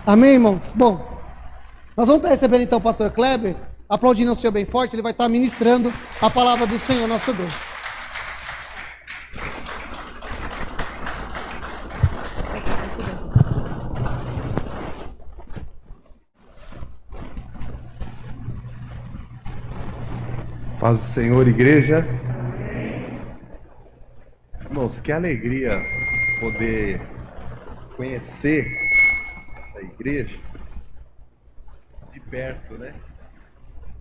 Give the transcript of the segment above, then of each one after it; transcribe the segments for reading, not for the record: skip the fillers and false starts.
Amém, irmãos? Bom, nós vamos estar recebendo então o pastor Kleber, aplaudindo o Senhor bem forte, ele vai estar ministrando a palavra do Senhor, nosso Deus. Paz do Senhor, igreja. Irmãos, que alegria poder conhecer essa igreja de perto, né?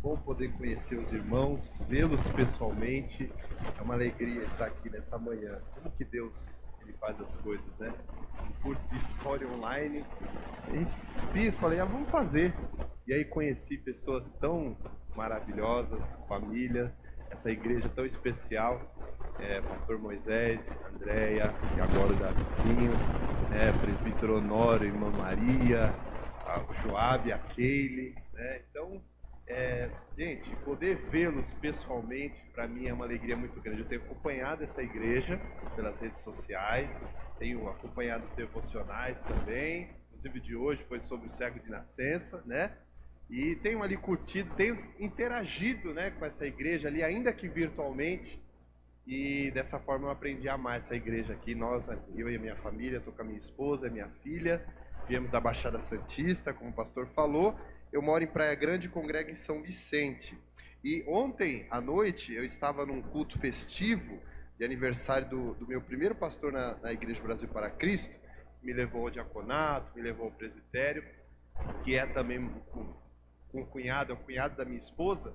Bom poder conhecer os irmãos, vê-los pessoalmente. É uma alegria estar aqui nessa manhã. Como que Deus ele faz as coisas, né? Um curso de história online. E falei, vamos fazer. E aí conheci pessoas tão maravilhosas, família, essa igreja tão especial. Pastor Moisés, Andréia, e agora o Davidinho, presbítero Honório, irmã Maria, o Joabe, a Keile, né? Então, gente, poder vê-los pessoalmente, para mim é uma alegria muito grande. Eu tenho acompanhado essa igreja pelas redes sociais, tenho acompanhado devocionais também, inclusive de hoje foi sobre o cego de nascença, né? E tenho ali curtido, tenho interagido, né, com essa igreja ali, ainda que virtualmente. E dessa forma eu aprendi a amar essa igreja aqui. Eu e a minha família, estou com a minha esposa, a minha filha, viemos da Baixada Santista, como o pastor falou. Eu moro em Praia Grande e congrego em São Vicente. E ontem à noite eu estava num culto festivo de aniversário do meu primeiro pastor na Igreja Brasil para Cristo. Me levou ao diaconato, me levou ao presbitério, que é também com o cunhado, é o cunhado da minha esposa.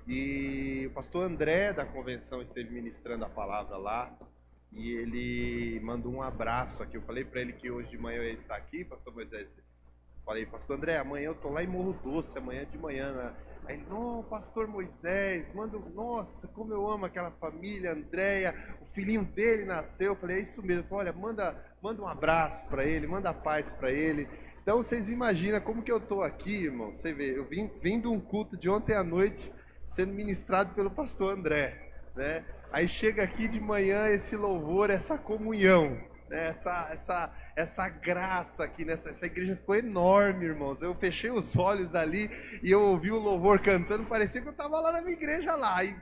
E o pastor André da convenção esteve ministrando a palavra lá e ele mandou um abraço aqui. Eu falei para ele que hoje de manhã eu ia estar aqui, pastor Moisés. Falei, pastor André, amanhã eu tô lá em Morro Doce, amanhã de manhã, né? Aí, não, pastor Moisés, nossa, como eu amo aquela família, Andréia, o filhinho dele nasceu. Eu falei, é isso mesmo. Olha, manda um abraço para ele, manda paz para ele. Então vocês imaginam como que eu tô aqui, irmão. Você vê, eu vim de um culto de ontem à noite, sendo ministrado pelo pastor André, né? Aí chega aqui de manhã esse louvor, essa comunhão, né? Essa graça aqui essa igreja ficou enorme, irmãos. Eu fechei os olhos ali e eu ouvi o louvor cantando, parecia que eu estava lá na minha igreja lá, e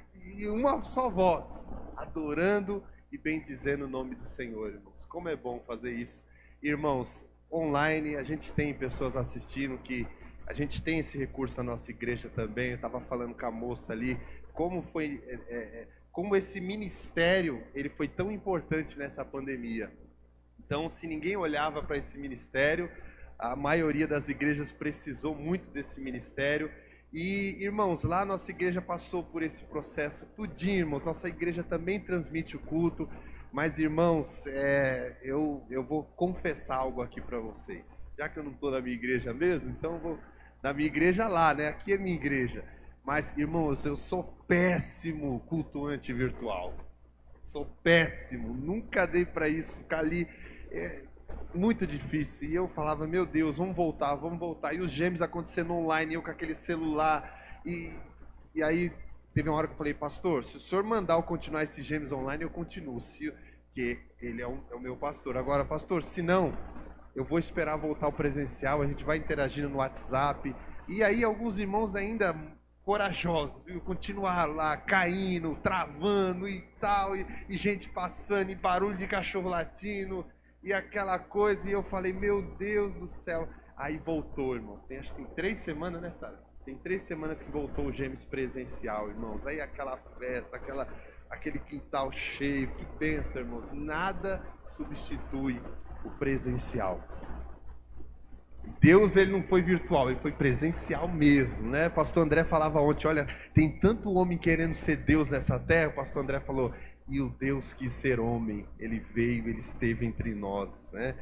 uma só voz, adorando e bendizendo o nome do Senhor, irmãos. Como é bom fazer isso, irmãos. Online a gente tem pessoas assistindo que a gente tem esse recurso na nossa igreja também. Eu estava falando com a moça ali, como esse ministério ele foi tão importante nessa pandemia. Então, se ninguém olhava para esse ministério, a maioria das igrejas precisou muito desse ministério. E, irmãos, lá a nossa igreja passou por esse processo tudinho, irmãos. Nossa igreja também transmite o culto. Mas, irmãos, eu vou confessar algo aqui para vocês. Já que eu não estou na minha igreja mesmo, então eu vou na minha igreja lá, né? Aqui é minha igreja. Mas, irmãos, eu sou péssimo cultuante virtual. Sou péssimo. Nunca dei para isso. Ficar ali muito difícil. E eu falava, meu Deus, vamos voltar. E os gêmeos acontecendo online, eu com aquele celular. E aí teve uma hora que eu falei, pastor, se o senhor mandar eu continuar esses gêmeos online, eu continuo. Que ele é o meu pastor. Agora, pastor, se não, eu vou esperar voltar ao presencial, a gente vai interagindo no WhatsApp. E aí alguns irmãos ainda corajosos, viu? Continuar lá, caindo, travando e tal, e gente passando, e barulho de cachorro latindo, e aquela coisa, e eu falei, meu Deus do céu. Aí voltou, irmãos. Acho que tem 3 semanas, né, Sara? Tem 3 semanas que voltou o Gêmeos presencial, irmãos. Aí aquela festa, aquele quintal cheio, que bênção, irmãos. Nada substitui o presencial. Deus, ele não foi virtual, ele foi presencial mesmo, né? Pastor André falava ontem, olha, tem tanto homem querendo ser Deus nessa terra. O pastor André falou, e o Deus quis ser homem, ele veio, ele esteve entre nós, né?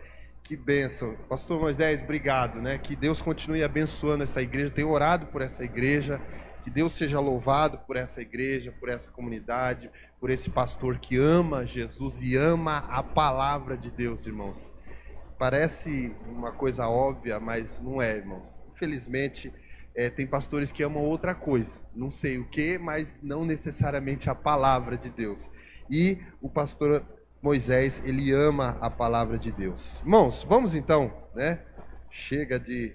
Que bênção. Pastor Moisés, obrigado, né? Que Deus continue abençoando essa igreja. Tenho orado por essa igreja. Que Deus seja louvado por essa igreja, por essa comunidade, por esse pastor que ama Jesus e ama a palavra de Deus, irmãos. Parece uma coisa óbvia, mas não é, irmãos. Infelizmente, tem pastores que amam outra coisa. Não sei o que, mas não necessariamente a palavra de Deus. E o pastor Moisés, ele ama a palavra de Deus. Irmãos, vamos então, né, Chega de...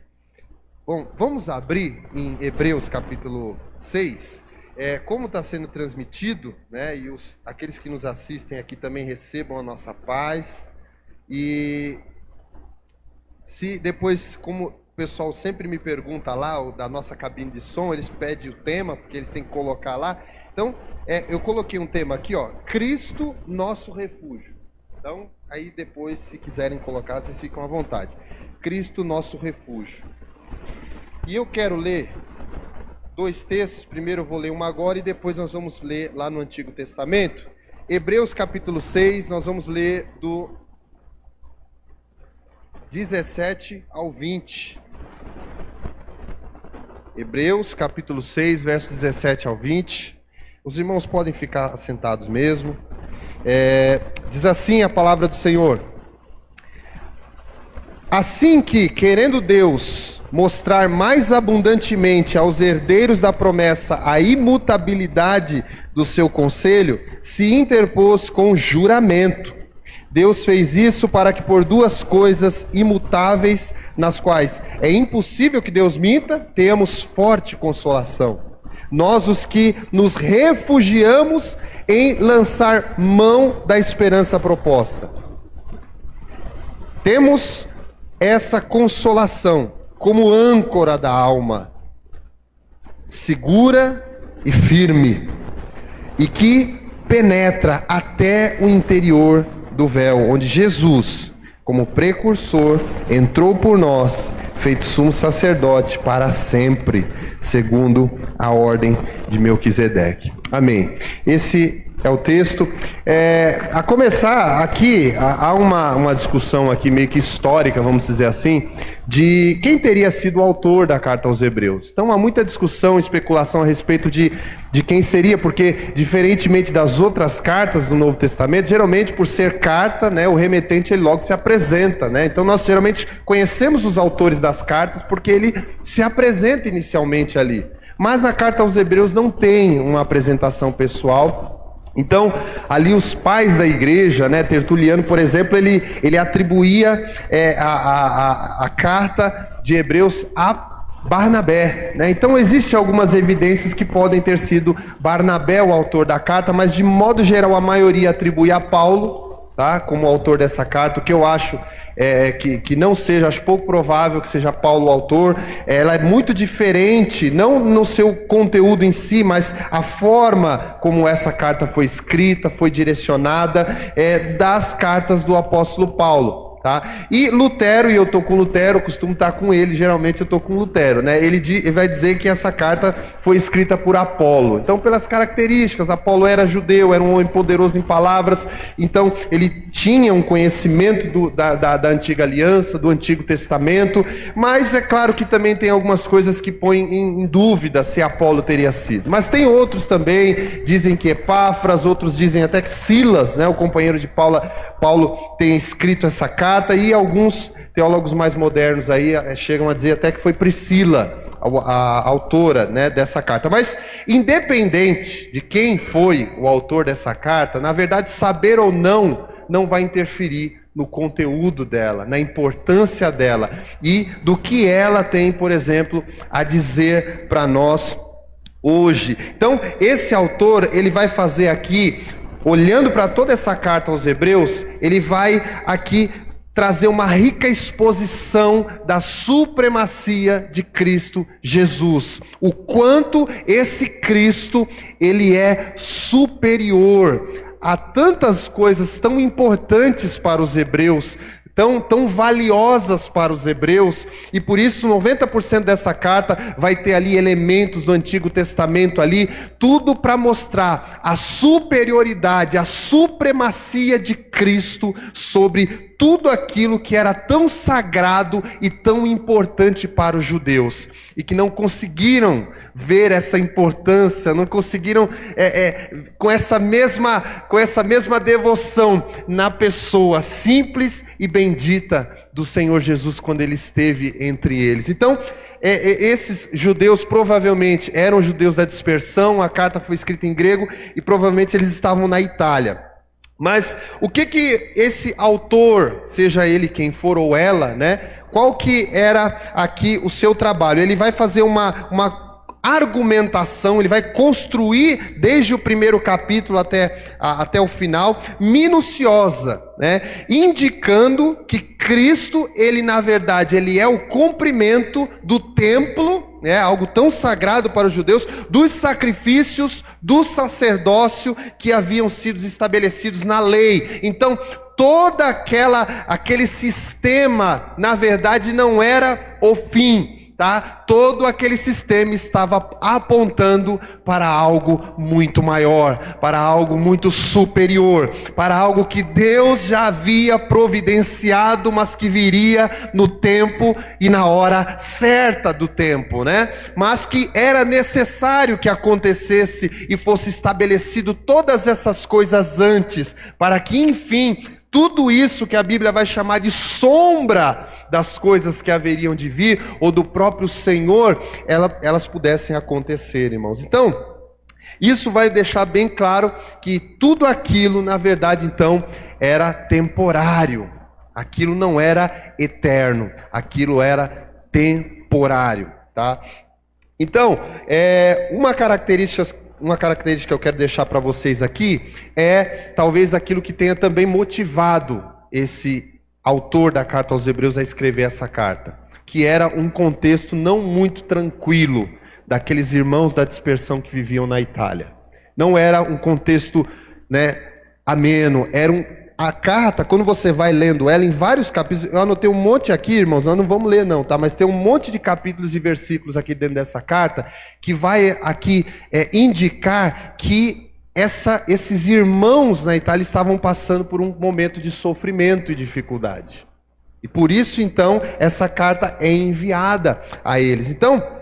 Bom, vamos abrir em Hebreus capítulo 6. Como está sendo transmitido, né? E aqueles que nos assistem aqui também recebam a nossa paz. E se depois, como o pessoal sempre me pergunta lá, da nossa cabine de som, eles pedem o tema, porque eles têm que colocar lá. Então, eu coloquei um tema aqui, ó, Cristo, nosso refúgio. Então, aí depois, se quiserem colocar, vocês ficam à vontade. Cristo, nosso refúgio. E eu quero ler 2 textos. Primeiro eu vou ler um agora e depois nós vamos ler lá no Antigo Testamento. Hebreus capítulo 6, nós vamos ler do 17 ao 20. Hebreus capítulo 6, versos 17 ao 20. Os irmãos podem ficar assentados mesmo. Diz assim a palavra do Senhor: assim que, querendo Deus mostrar mais abundantemente aos herdeiros da promessa a imutabilidade do seu conselho, se interpôs com juramento. Deus fez isso para que por 2 coisas imutáveis, nas quais é impossível que Deus minta, tenhamos forte consolação. Nós, os que nos refugiamos em lançar mão da esperança proposta. Temos essa consolação como âncora da alma, segura e firme, e que penetra até o interior do véu, onde Jesus, como precursor, entrou por nós, feito sumo sacerdote para sempre, segundo a ordem de Melquisedeque. Amém. Esse é o texto. A começar aqui, há uma discussão aqui meio que histórica, vamos dizer assim, de quem teria sido o autor da carta aos Hebreus. Então há muita discussão, especulação a respeito de quem seria, porque diferentemente das outras cartas do Novo Testamento, geralmente por ser carta, né, o remetente ele logo se apresenta, né? Então nós geralmente conhecemos os autores das cartas porque ele se apresenta inicialmente ali. Mas na carta aos Hebreus não tem uma apresentação pessoal. Então, ali os pais da igreja, né, Tertuliano, por exemplo, ele atribuía a carta de Hebreus a Barnabé, né? Então, existem algumas evidências que podem ter sido Barnabé o autor da carta, mas de modo geral a maioria atribui a Paulo, tá, como autor dessa carta, o que eu acho que não seja, acho pouco provável que seja Paulo o autor. Ela é muito diferente, não no seu conteúdo em si, mas a forma como essa carta foi escrita, foi direcionada, das cartas do apóstolo Paulo. Tá? E Lutero, e eu estou com Lutero, costumo estar com ele, geralmente eu estou com Lutero, né? Ele vai dizer que essa carta foi escrita por Apolo. Então, pelas características, Apolo era judeu, era um homem poderoso em palavras, então ele tinha um conhecimento da antiga aliança, do Antigo Testamento, mas é claro que também tem algumas coisas que põem em dúvida se Apolo teria sido. Mas tem outros também, dizem que Epáfras, outros dizem até que Silas, né, o companheiro de Paulo tem escrito essa carta, e alguns teólogos mais modernos aí chegam a dizer até que foi Priscila a autora, né, dessa carta. Mas independente de quem foi o autor dessa carta, na verdade saber ou não vai interferir no conteúdo dela, na importância dela e do que ela tem, por exemplo, a dizer para nós hoje. Então, esse autor, ele vai fazer aqui, olhando para toda essa carta aos Hebreus, ele vai aqui trazer uma rica exposição da supremacia de Cristo Jesus. O quanto esse Cristo, ele é superior a tantas coisas tão importantes para os hebreus, tão valiosas para os hebreus, e por isso 90% dessa carta vai ter ali elementos do Antigo Testamento ali, tudo para mostrar a superioridade, a supremacia de Cristo sobre tudo aquilo que era tão sagrado e tão importante para os judeus, e que não conseguiram ver essa importância, não conseguiram com essa mesma devoção na pessoa simples e bendita do Senhor Jesus quando ele esteve entre eles. Então, esses judeus provavelmente eram judeus da dispersão, a carta foi escrita em grego e provavelmente eles estavam na Itália. Mas o que esse autor, seja ele quem for ou ela, né, qual que era aqui o seu trabalho? Ele vai fazer uma argumentação, ele vai construir desde o primeiro capítulo até o final, minuciosa, né? Indicando que Cristo, ele na verdade, ele é o cumprimento do templo, né? Algo tão sagrado para os judeus, dos sacrifícios, do sacerdócio que haviam sido estabelecidos na lei. Então, todo aquele sistema, na verdade, não era o fim. Tá? Todo aquele sistema estava apontando para algo muito maior, para algo muito superior, para algo que Deus já havia providenciado, mas que viria no tempo e na hora certa do tempo, né? Mas que era necessário que acontecesse e fosse estabelecido todas essas coisas antes, para que enfim tudo isso que a Bíblia vai chamar de sombra das coisas que haveriam de vir, ou do próprio Senhor, elas pudessem acontecer, irmãos. Então, isso vai deixar bem claro que tudo aquilo, na verdade, então, era temporário. Aquilo não era eterno, aquilo era temporário, tá? Então, uma característica que eu quero deixar para vocês aqui é talvez aquilo que tenha também motivado esse autor da carta aos Hebreus a escrever essa carta, que era um contexto não muito tranquilo daqueles irmãos da dispersão que viviam na Itália. Não era um contexto, né, ameno, a carta, quando você vai lendo ela em vários capítulos, eu anotei um monte aqui, irmãos, nós não vamos ler não, tá? Mas tem um monte de capítulos e versículos aqui dentro dessa carta, que vai aqui indicar que esses irmãos na Itália estavam passando por um momento de sofrimento e dificuldade. E por isso, então, essa carta é enviada a eles. Então,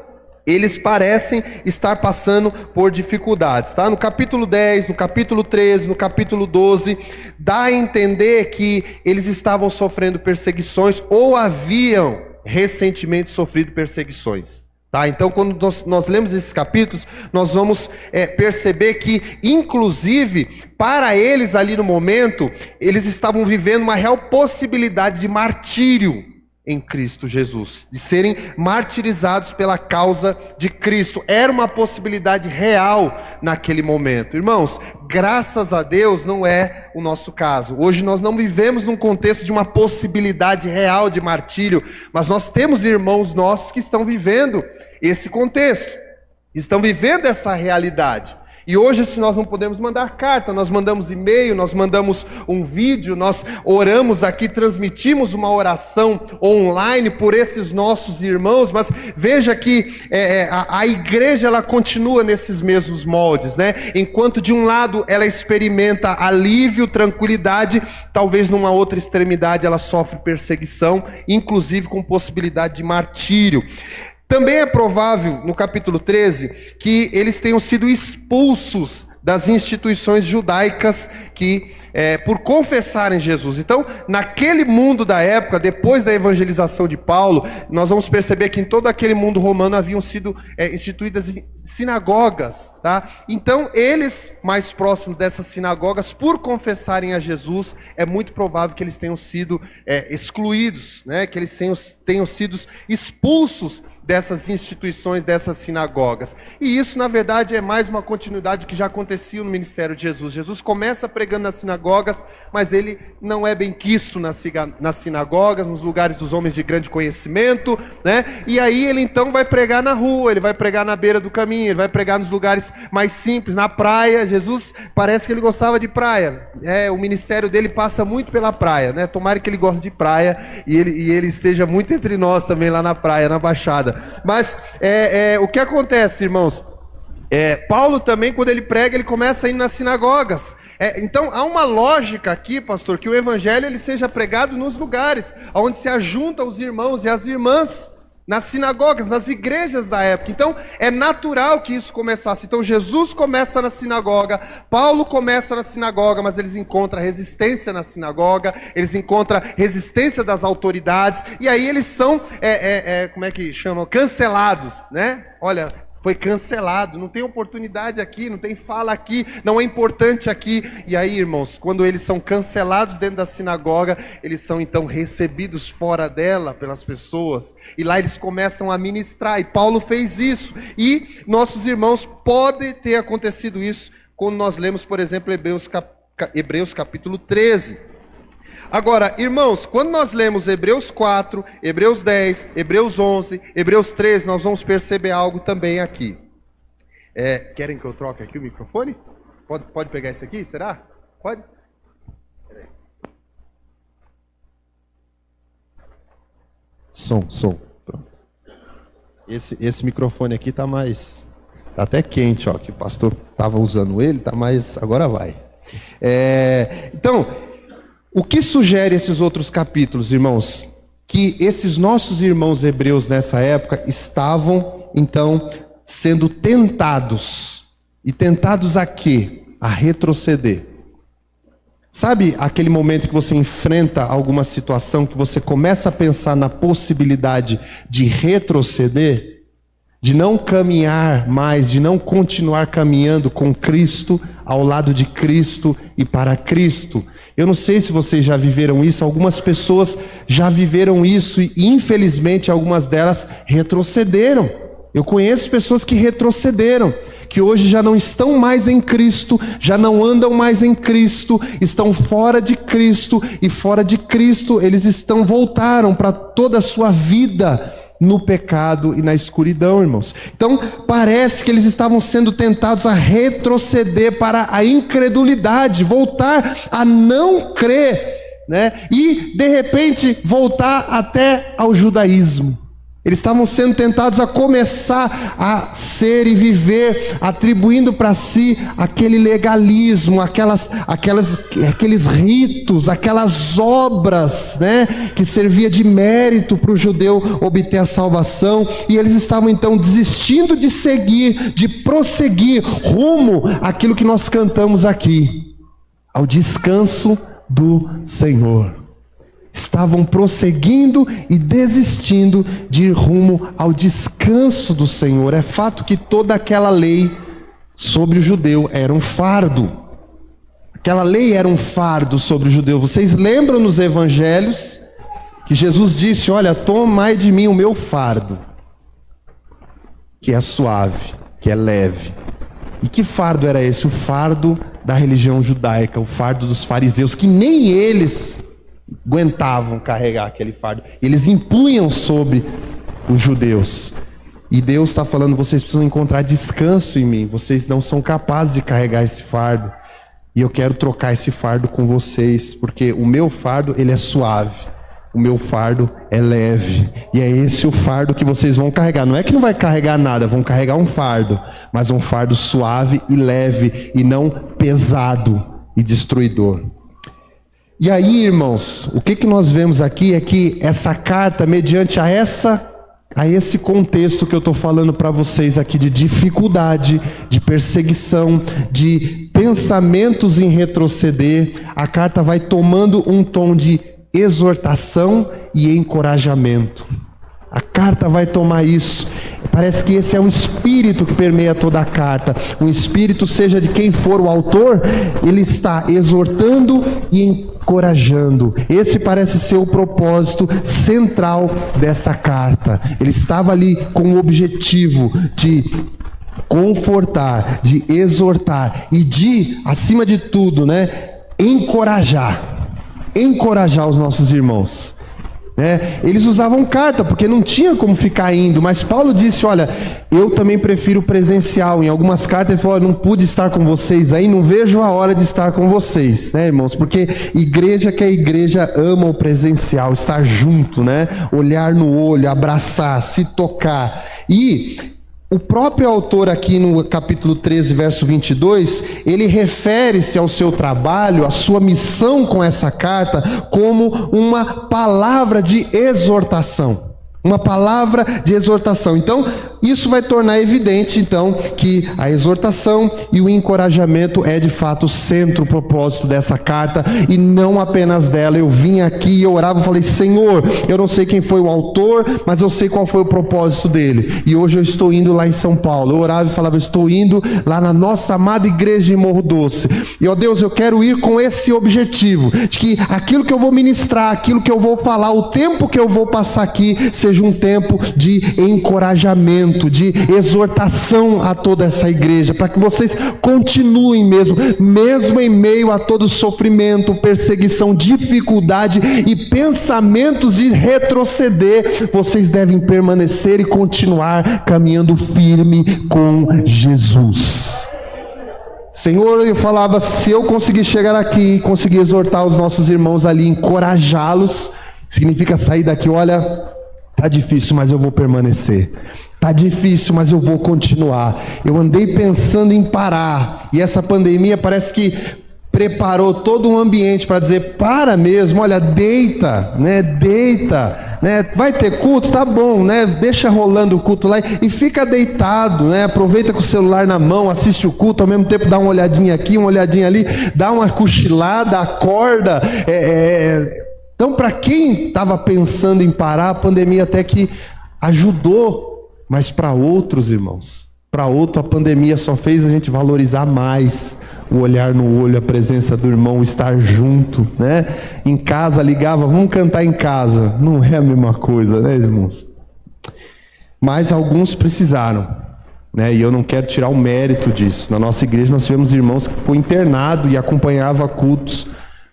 eles parecem estar passando por dificuldades, tá? No capítulo 10, no capítulo 13, no capítulo 12, dá a entender que eles estavam sofrendo perseguições ou haviam recentemente sofrido perseguições, tá? Então, quando nós lemos esses capítulos, nós vamos perceber que, inclusive, para eles ali no momento, eles estavam vivendo uma real possibilidade de martírio em Cristo Jesus, de serem martirizados pela causa de Cristo. Era uma possibilidade real naquele momento. Irmãos, graças a Deus não é o nosso caso. Hoje nós não vivemos num contexto de uma possibilidade real de martírio, mas nós temos irmãos nossos que estão vivendo esse contexto, estão vivendo essa realidade. E hoje, se nós não podemos mandar carta, nós mandamos e-mail, nós mandamos um vídeo, nós oramos aqui, transmitimos uma oração online por esses nossos irmãos, mas veja que a igreja ela continua nesses mesmos moldes, né? Enquanto de um lado ela experimenta alívio, tranquilidade, talvez numa outra extremidade ela sofre perseguição, inclusive com possibilidade de martírio. Também é provável, no capítulo 13, que eles tenham sido expulsos das instituições judaicas por confessarem Jesus. Então, naquele mundo da época, depois da evangelização de Paulo, nós vamos perceber que em todo aquele mundo romano haviam sido instituídas sinagogas, tá? Então, eles, mais próximos dessas sinagogas, por confessarem a Jesus, é muito provável que eles tenham sido excluídos, né? Que eles tenham sido expulsos dessas instituições, dessas sinagogas. E isso, na verdade, é mais uma continuidade do que já acontecia no ministério de Jesus. Jesus começa pregando nas sinagogas, mas ele não é bem quisto nas sinagogas, nos lugares dos homens de grande conhecimento, né? E aí ele então vai pregar na rua, ele vai pregar na beira do caminho, ele vai pregar nos lugares mais simples, na praia. Jesus parece que ele gostava de praia. O ministério dele passa muito pela praia, né? Tomara que ele goste de praia e ele esteja muito entre nós também lá na praia, na Baixada. Mas o que acontece, irmãos? Paulo também, quando ele prega, ele começa a ir nas sinagogas. Então há uma lógica aqui, pastor, que o evangelho ele seja pregado nos lugares onde se ajuntam os irmãos e as irmãs, nas sinagogas, nas igrejas da época. Então é natural que isso começasse. Então Jesus começa na sinagoga, Paulo começa na sinagoga, mas eles encontram resistência na sinagoga, eles encontram resistência das autoridades, e aí eles são, como é que chamam? Cancelados, né? Olha, foi cancelado, não tem oportunidade aqui, não tem fala aqui, não é importante aqui. E aí, irmãos, quando eles são cancelados dentro da sinagoga, eles são então recebidos fora dela pelas pessoas, e lá eles começam a ministrar, e Paulo fez isso, e nossos irmãos, pode ter acontecido isso, quando nós lemos, por exemplo, Hebreus capítulo 13. Agora, irmãos, quando nós lemos Hebreus 4, Hebreus 10, Hebreus 11, Hebreus 13, nós vamos perceber algo também aqui. Querem que eu troque aqui o microfone? Pode pegar esse aqui, será? Pode? Peraí. Som. Pronto. Esse microfone aqui tá mais... Tá até quente, ó, que o pastor estava usando ele, tá mais... Agora vai. Então... O que sugere esses outros capítulos, irmãos? Que esses nossos irmãos hebreus nessa época estavam, então, sendo tentados. E tentados a quê? A retroceder. Sabe aquele momento que você enfrenta alguma situação, que você começa a pensar na possibilidade de retroceder? De não caminhar mais, de não continuar caminhando com Cristo, ao lado de Cristo e para Cristo? Eu não sei se vocês já viveram isso, algumas pessoas já viveram isso e infelizmente algumas delas retrocederam. Eu conheço pessoas que retrocederam, que hoje já não estão mais em Cristo, já não andam mais em Cristo, estão fora de Cristo, e fora de Cristo eles voltaram para toda a sua vida no pecado e na escuridão, irmãos. Então parece que eles estavam sendo tentados a retroceder para a incredulidade, voltar a não crer, né? E de repente voltar até ao judaísmo. Eles estavam sendo tentados a começar a ser e viver, atribuindo para si aquele legalismo, aqueles ritos, aquelas obras, né, que servia de mérito para o judeu obter a salvação. E eles estavam então desistindo de seguir, de prosseguir rumo àquilo que nós cantamos aqui, ao descanso do Senhor. Estavam prosseguindo e desistindo de ir rumo ao descanso do Senhor. É fato que toda aquela lei sobre o judeu era um fardo. Aquela lei era um fardo sobre o judeu. Vocês lembram nos evangelhos que Jesus disse: olha, tomai de mim o meu fardo, que é suave, que é leve. E que fardo era esse? O fardo da religião judaica, o fardo dos fariseus, que nem eles aguentavam carregar aquele fardo. Eles impunham sobre os judeus. E Deus está falando: vocês precisam encontrar descanso em mim. Vocês não são capazes de carregar esse fardo. E eu quero trocar esse fardo com vocês, porque o meu fardo, ele é suave. O meu fardo é leve. E é esse o fardo que vocês vão carregar. Não é que não vai carregar nada, vão carregar um fardo, mas um fardo suave e leve, e não pesado e destruidor. E aí, irmãos, o que nós vemos aqui é que essa carta, mediante a esse contexto que eu estou falando para vocês aqui, de dificuldade, de perseguição, de pensamentos em retroceder, a carta vai tomando um tom de exortação e encorajamento. A carta vai tomar isso. Parece que esse é um espírito que permeia toda a carta. Um espírito, seja de quem for o autor, ele está exortando e encorajando. Esse parece ser o propósito central dessa carta. Ele estava ali com o objetivo de confortar, de exortar e de, acima de tudo, né, encorajar os nossos irmãos. Eles usavam carta porque não tinha como ficar indo, mas Paulo disse: olha, eu também prefiro presencial. Em algumas cartas ele falou: não pude estar com vocês aí, não vejo a hora de estar com vocês, né, irmãos? Porque igreja que é igreja ama o presencial, estar junto, né? Olhar no olho, abraçar, se tocar. E o próprio autor aqui no capítulo 13, verso 22, ele refere-se ao seu trabalho, à sua missão com essa carta, como uma palavra de exortação. Uma palavra de exortação. Então, isso vai tornar evidente, então, que a exortação e o encorajamento é de fato o centro, o propósito dessa carta, e não apenas dela. Eu vim aqui e eu orava e falei: Senhor, eu não sei quem foi o autor, mas eu sei qual foi o propósito dele. E hoje eu estou indo lá em São Paulo. Eu orava e falava: estou indo lá na nossa amada igreja de Morro Doce. E, ó Deus, eu quero ir com esse objetivo, de que aquilo que eu vou ministrar, aquilo que eu vou falar, o tempo que eu vou passar aqui, seja um tempo de encorajamento, de exortação a toda essa igreja, para que vocês continuem mesmo em meio a todo sofrimento, perseguição, dificuldade e pensamentos de retroceder, vocês devem permanecer e continuar caminhando firme com Jesus. Senhor, eu falava, se eu conseguir chegar aqui, conseguir exortar os nossos irmãos ali, encorajá-los, significa sair daqui: olha, tá difícil, mas eu vou permanecer. Tá difícil, mas eu vou continuar. Eu andei pensando em parar, e essa pandemia parece que preparou todo um ambiente para dizer: para mesmo, olha, deita, né? Deita, né? Vai ter culto, tá bom, né? Deixa rolando o culto lá e fica deitado, né? Aproveita com o celular na mão, assiste o culto, ao mesmo tempo dá uma olhadinha aqui, uma olhadinha ali, dá uma cochilada, acorda. Então, para quem estava pensando em parar, a pandemia até que ajudou, mas para outros, irmãos, para outro, a pandemia só fez a gente valorizar mais o olhar no olho, a presença do irmão, estar junto, né? Em casa, ligava: vamos cantar em casa. Não é a mesma coisa, né, irmãos? Mas alguns precisaram, né? E eu não quero tirar o mérito disso. Na nossa igreja nós tivemos irmãos que foram internados e acompanhavam cultos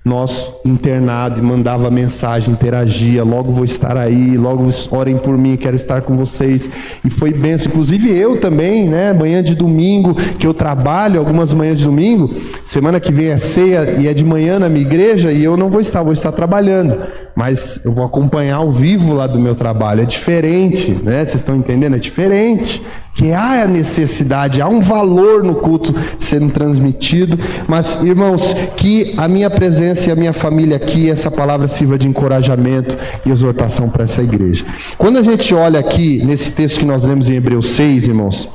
nosso internado, e mandava mensagem, interagia: logo vou estar aí, logo orem por mim, quero estar com vocês. E foi bênção. Inclusive eu também, né? Manhã de domingo, que eu trabalho algumas manhãs de domingo, semana que vem é ceia e é de manhã na minha igreja, e eu não vou estar trabalhando, mas eu vou acompanhar ao vivo lá do meu trabalho. É diferente, né? Vocês estão entendendo? É diferente, que há a necessidade, há um valor no culto sendo transmitido. Mas, irmãos, que a minha presença e a minha família aqui, essa palavra sirva de encorajamento e exortação para essa igreja. Quando a gente olha aqui nesse texto que nós lemos em Hebreus 6, irmãos,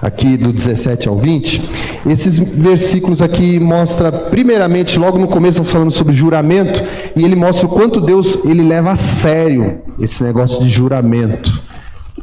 aqui do 17 ao 20, esses versículos aqui mostram, primeiramente, logo no começo nós falamos sobre juramento, e ele mostra o quanto Deus ele leva a sério esse negócio de juramento,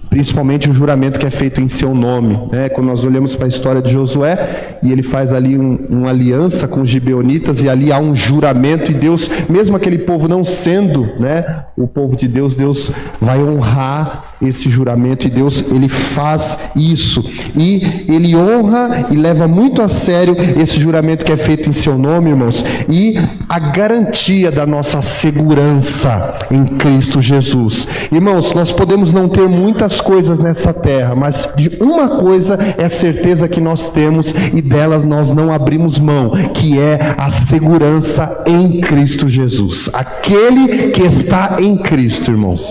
principalmente o juramento que é feito em seu nome, né? Quando nós olhamos para a história de Josué, e ele faz ali uma aliança com os gibeonitas, e ali há um juramento, e Deus, mesmo aquele povo não sendo, né, o povo de Deus, Deus vai honrar esse juramento, e Deus ele faz isso, e ele honra e leva muito a sério esse juramento que é feito em seu nome, irmãos, e a garantia da nossa segurança em Cristo Jesus. Irmãos, nós podemos não ter muitas coisas nessa terra, mas de uma coisa é certeza que nós temos, e delas nós não abrimos mão, que é a segurança em Cristo Jesus. Aquele que está em Cristo, irmãos,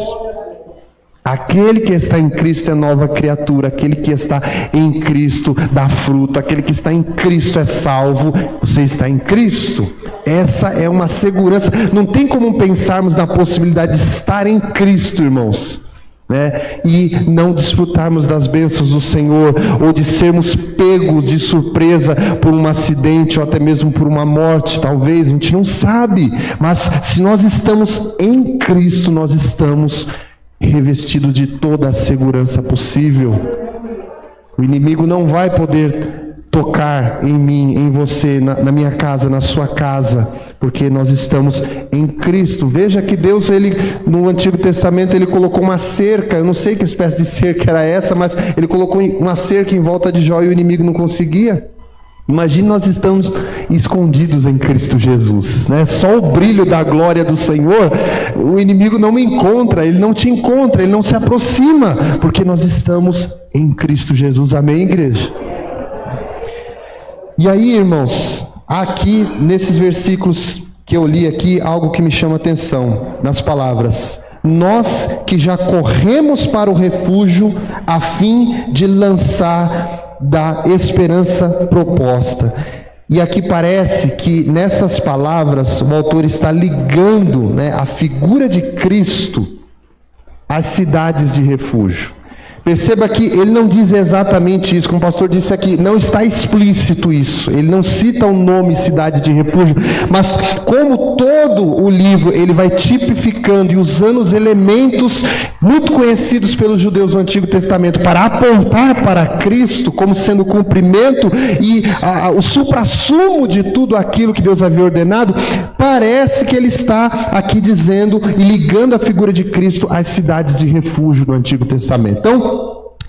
aquele que está em Cristo é nova criatura, aquele que está em Cristo dá fruto, aquele que está em Cristo é salvo. Você está em Cristo, essa é uma segurança. Não tem como pensarmos na possibilidade de estar em Cristo, irmãos, né, e não desfrutarmos das bênçãos do Senhor, ou de sermos pegos de surpresa por um acidente, ou até mesmo por uma morte, talvez, a gente não sabe. Mas se nós estamos em Cristo, nós estamos revestidos de toda a segurança possível. O inimigo não vai poder tocar em mim, em você, na minha casa, na sua casa, porque nós estamos em Cristo. Veja que Deus, ele, no Antigo Testamento, ele colocou uma cerca, eu não sei que espécie de cerca era essa, mas ele colocou uma cerca em volta de Jó, e o inimigo não conseguia. Imagine, nós estamos escondidos em Cristo Jesus, né? Só o brilho da glória do Senhor, o inimigo não me encontra, ele não te encontra, ele não se aproxima, porque nós estamos em Cristo Jesus. Amém, igreja? E aí, irmãos, aqui nesses versículos que eu li aqui, algo que me chama a atenção, nas palavras: nós que já corremos para o refúgio a fim de lançar da esperança proposta. E aqui parece que nessas palavras o autor está ligando, né, a figura de Cristo as cidades de refúgio. Perceba que ele não diz exatamente isso, como o pastor disse aqui, não está explícito isso. Ele não cita o nome cidade de refúgio, mas como todo o livro ele vai tipificando e usando os elementos muito conhecidos pelos judeus do Antigo Testamento para apontar para Cristo como sendo o cumprimento e o suprassumo de tudo aquilo que Deus havia ordenado, parece que ele está aqui dizendo e ligando a figura de Cristo às cidades de refúgio do Antigo Testamento. Então,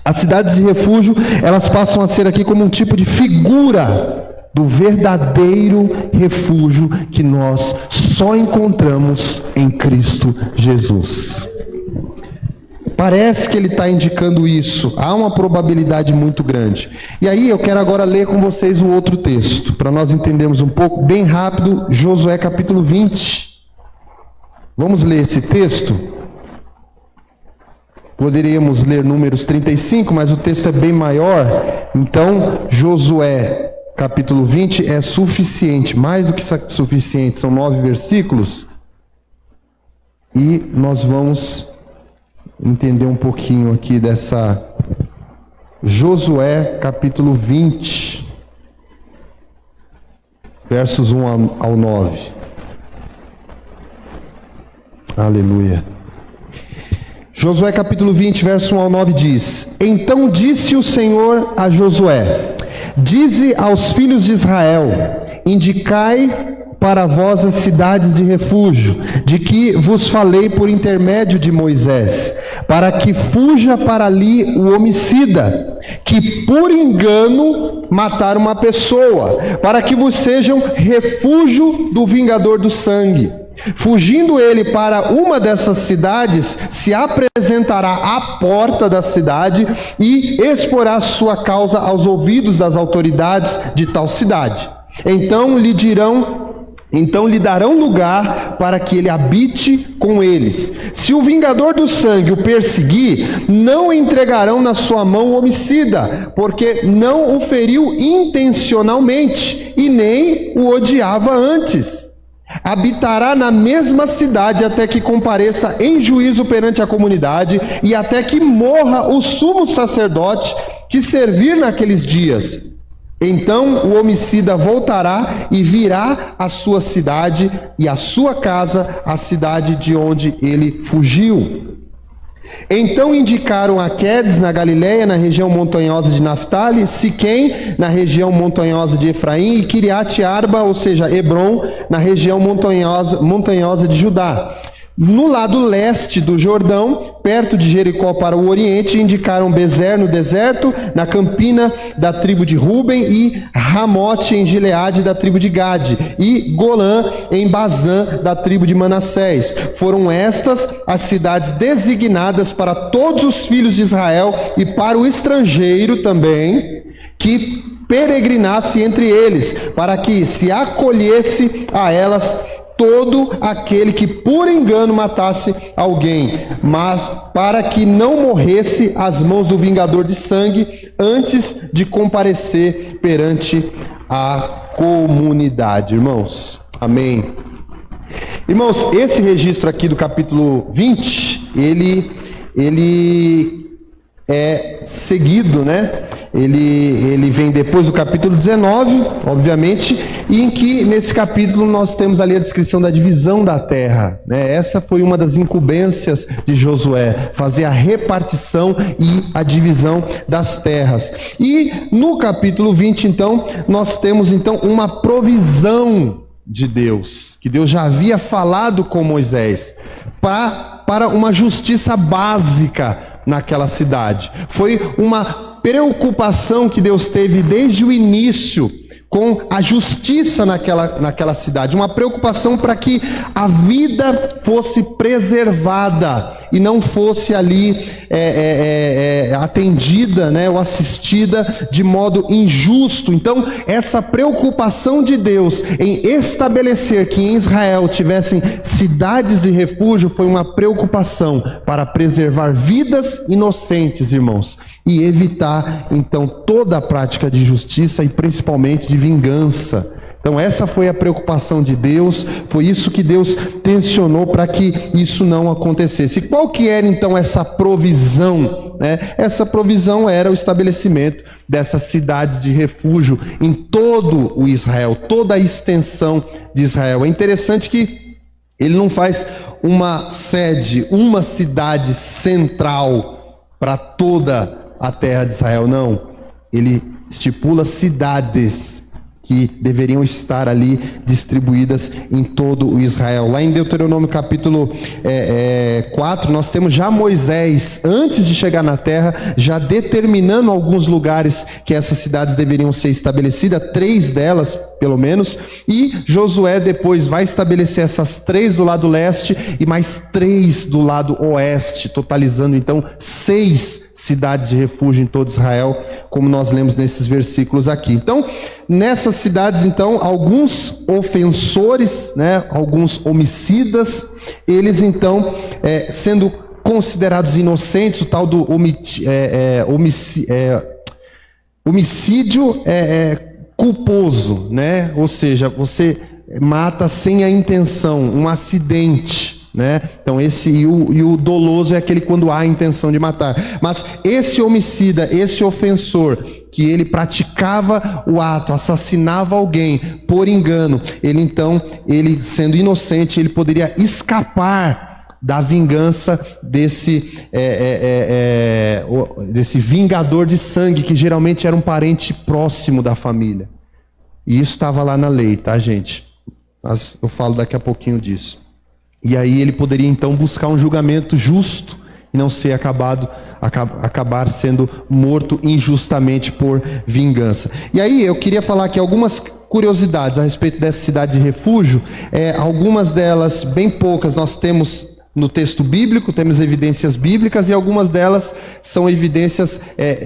as cidades de refúgio, elas passam a ser aqui como um tipo de figura do verdadeiro refúgio que nós só encontramos em Cristo Jesus. Parece que ele está indicando isso, há uma probabilidade muito grande. E aí eu quero agora ler com vocês o outro texto, para nós entendermos um pouco, bem rápido, Josué capítulo 20. Vamos ler esse texto? Poderíamos ler Números 35, mas o texto é bem maior. Então, Josué, capítulo 20, é suficiente, mais do que suficiente, são 9 versículos. E nós vamos entender um pouquinho aqui dessa Josué, capítulo 20, versos 1 ao 9. Aleluia. Josué capítulo 20, verso 1 ao 9 diz: Então disse o Senhor a Josué: Dize aos filhos de Israel: Indicai para vós as cidades de refúgio, de que vos falei por intermédio de Moisés, para que fuja para ali o homicida, que por engano matar uma pessoa, para que vos sejam refúgio do vingador do sangue. Fugindo ele para uma dessas cidades, se apresentará à porta da cidade e exporá sua causa aos ouvidos das autoridades de tal cidade. Então lhe darão lugar para que ele habite com eles. Se o vingador do sangue o perseguir, não entregarão na sua mão o homicida, porque não o feriu intencionalmente e nem o odiava antes. Habitará na mesma cidade até que compareça em juízo perante a comunidade e até que morra o sumo sacerdote que servir naqueles dias. Então o homicida voltará e virá à sua cidade e à sua casa, a cidade de onde ele fugiu. Então indicaram a Quedes na Galileia, na região montanhosa de Naftali, Siquém, na região montanhosa de Efraim, e Kiriat Arba, ou seja, Hebron, na região montanhosa de Judá. No lado leste do Jordão, perto de Jericó para o oriente, indicaram Bezer no deserto, na campina da tribo de Ruben, e Ramote em Gileade da tribo de Gade, e Golã em Bazã da tribo de Manassés. Foram estas as cidades designadas para todos os filhos de Israel e para o estrangeiro também, que peregrinasse entre eles, para que se acolhesse a elas todo aquele que por engano matasse alguém, mas para que não morresse às mãos do vingador de sangue antes de comparecer perante a comunidade. Irmãos, amém. Irmãos, esse registro aqui do capítulo 20, ele é seguido, né? Ele vem depois do capítulo 19, obviamente, e em que nesse capítulo nós temos ali a descrição da divisão da terra, né? Essa foi uma das incumbências de Josué, fazer a repartição e a das terras. E no capítulo 20, então, nós temos então uma provisão de Deus, que Deus já havia falado com Moisés, para uma justiça básica naquela cidade. Foi uma preocupação que Deus teve desde o início com a justiça naquela cidade, uma preocupação para que a vida fosse preservada e não fosse ali atendida, né, ou assistida de modo injusto. Então, essa preocupação de Deus em estabelecer que em Israel tivessem cidades de refúgio foi uma preocupação para preservar vidas inocentes, irmãos, e evitar, então, toda a prática de justiça e principalmente de vingança. Então essa foi a preocupação de Deus, foi isso que Deus tensionou para que isso não acontecesse. E qual que era então essa provisão? Essa provisão era o estabelecimento dessas cidades de refúgio em todo o Israel, toda a extensão de Israel. É interessante que ele não faz uma sede, uma cidade central para toda a terra de Israel, não. Ele estipula cidades que deveriam estar ali distribuídas em todo o Israel. Lá em Deuteronômio capítulo 4, nós temos já Moisés, antes de chegar na terra, já determinando alguns lugares que essas cidades deveriam ser estabelecidas, 3 delas, pelo menos, e Josué depois vai estabelecer essas 3 do lado leste e mais 3 do lado oeste, totalizando então 6 cidades de refúgio em todo Israel, como nós lemos nesses versículos aqui. Então, nessas cidades, então, alguns ofensores, alguns homicidas, eles então, sendo considerados inocentes, o tal do homicídio culposo, ou seja, você mata sem a intenção, um acidente. Então e o doloso é aquele quando há a intenção de matar. Mas esse homicida, esse ofensor, que ele praticava o ato, assassinava alguém por engano, ele sendo inocente, ele poderia escapar da vingança desse vingador de sangue, que geralmente era um parente próximo da família. E isso estava lá na lei, tá, gente? Mas eu falo daqui a pouquinho disso. E aí ele poderia então buscar um julgamento justo e não ser acabar sendo morto injustamente por vingança. E aí eu queria falar aqui algumas curiosidades a respeito dessa cidade de refúgio. Algumas delas, bem poucas, nós temos no texto bíblico, temos evidências bíblicas, e algumas delas são evidências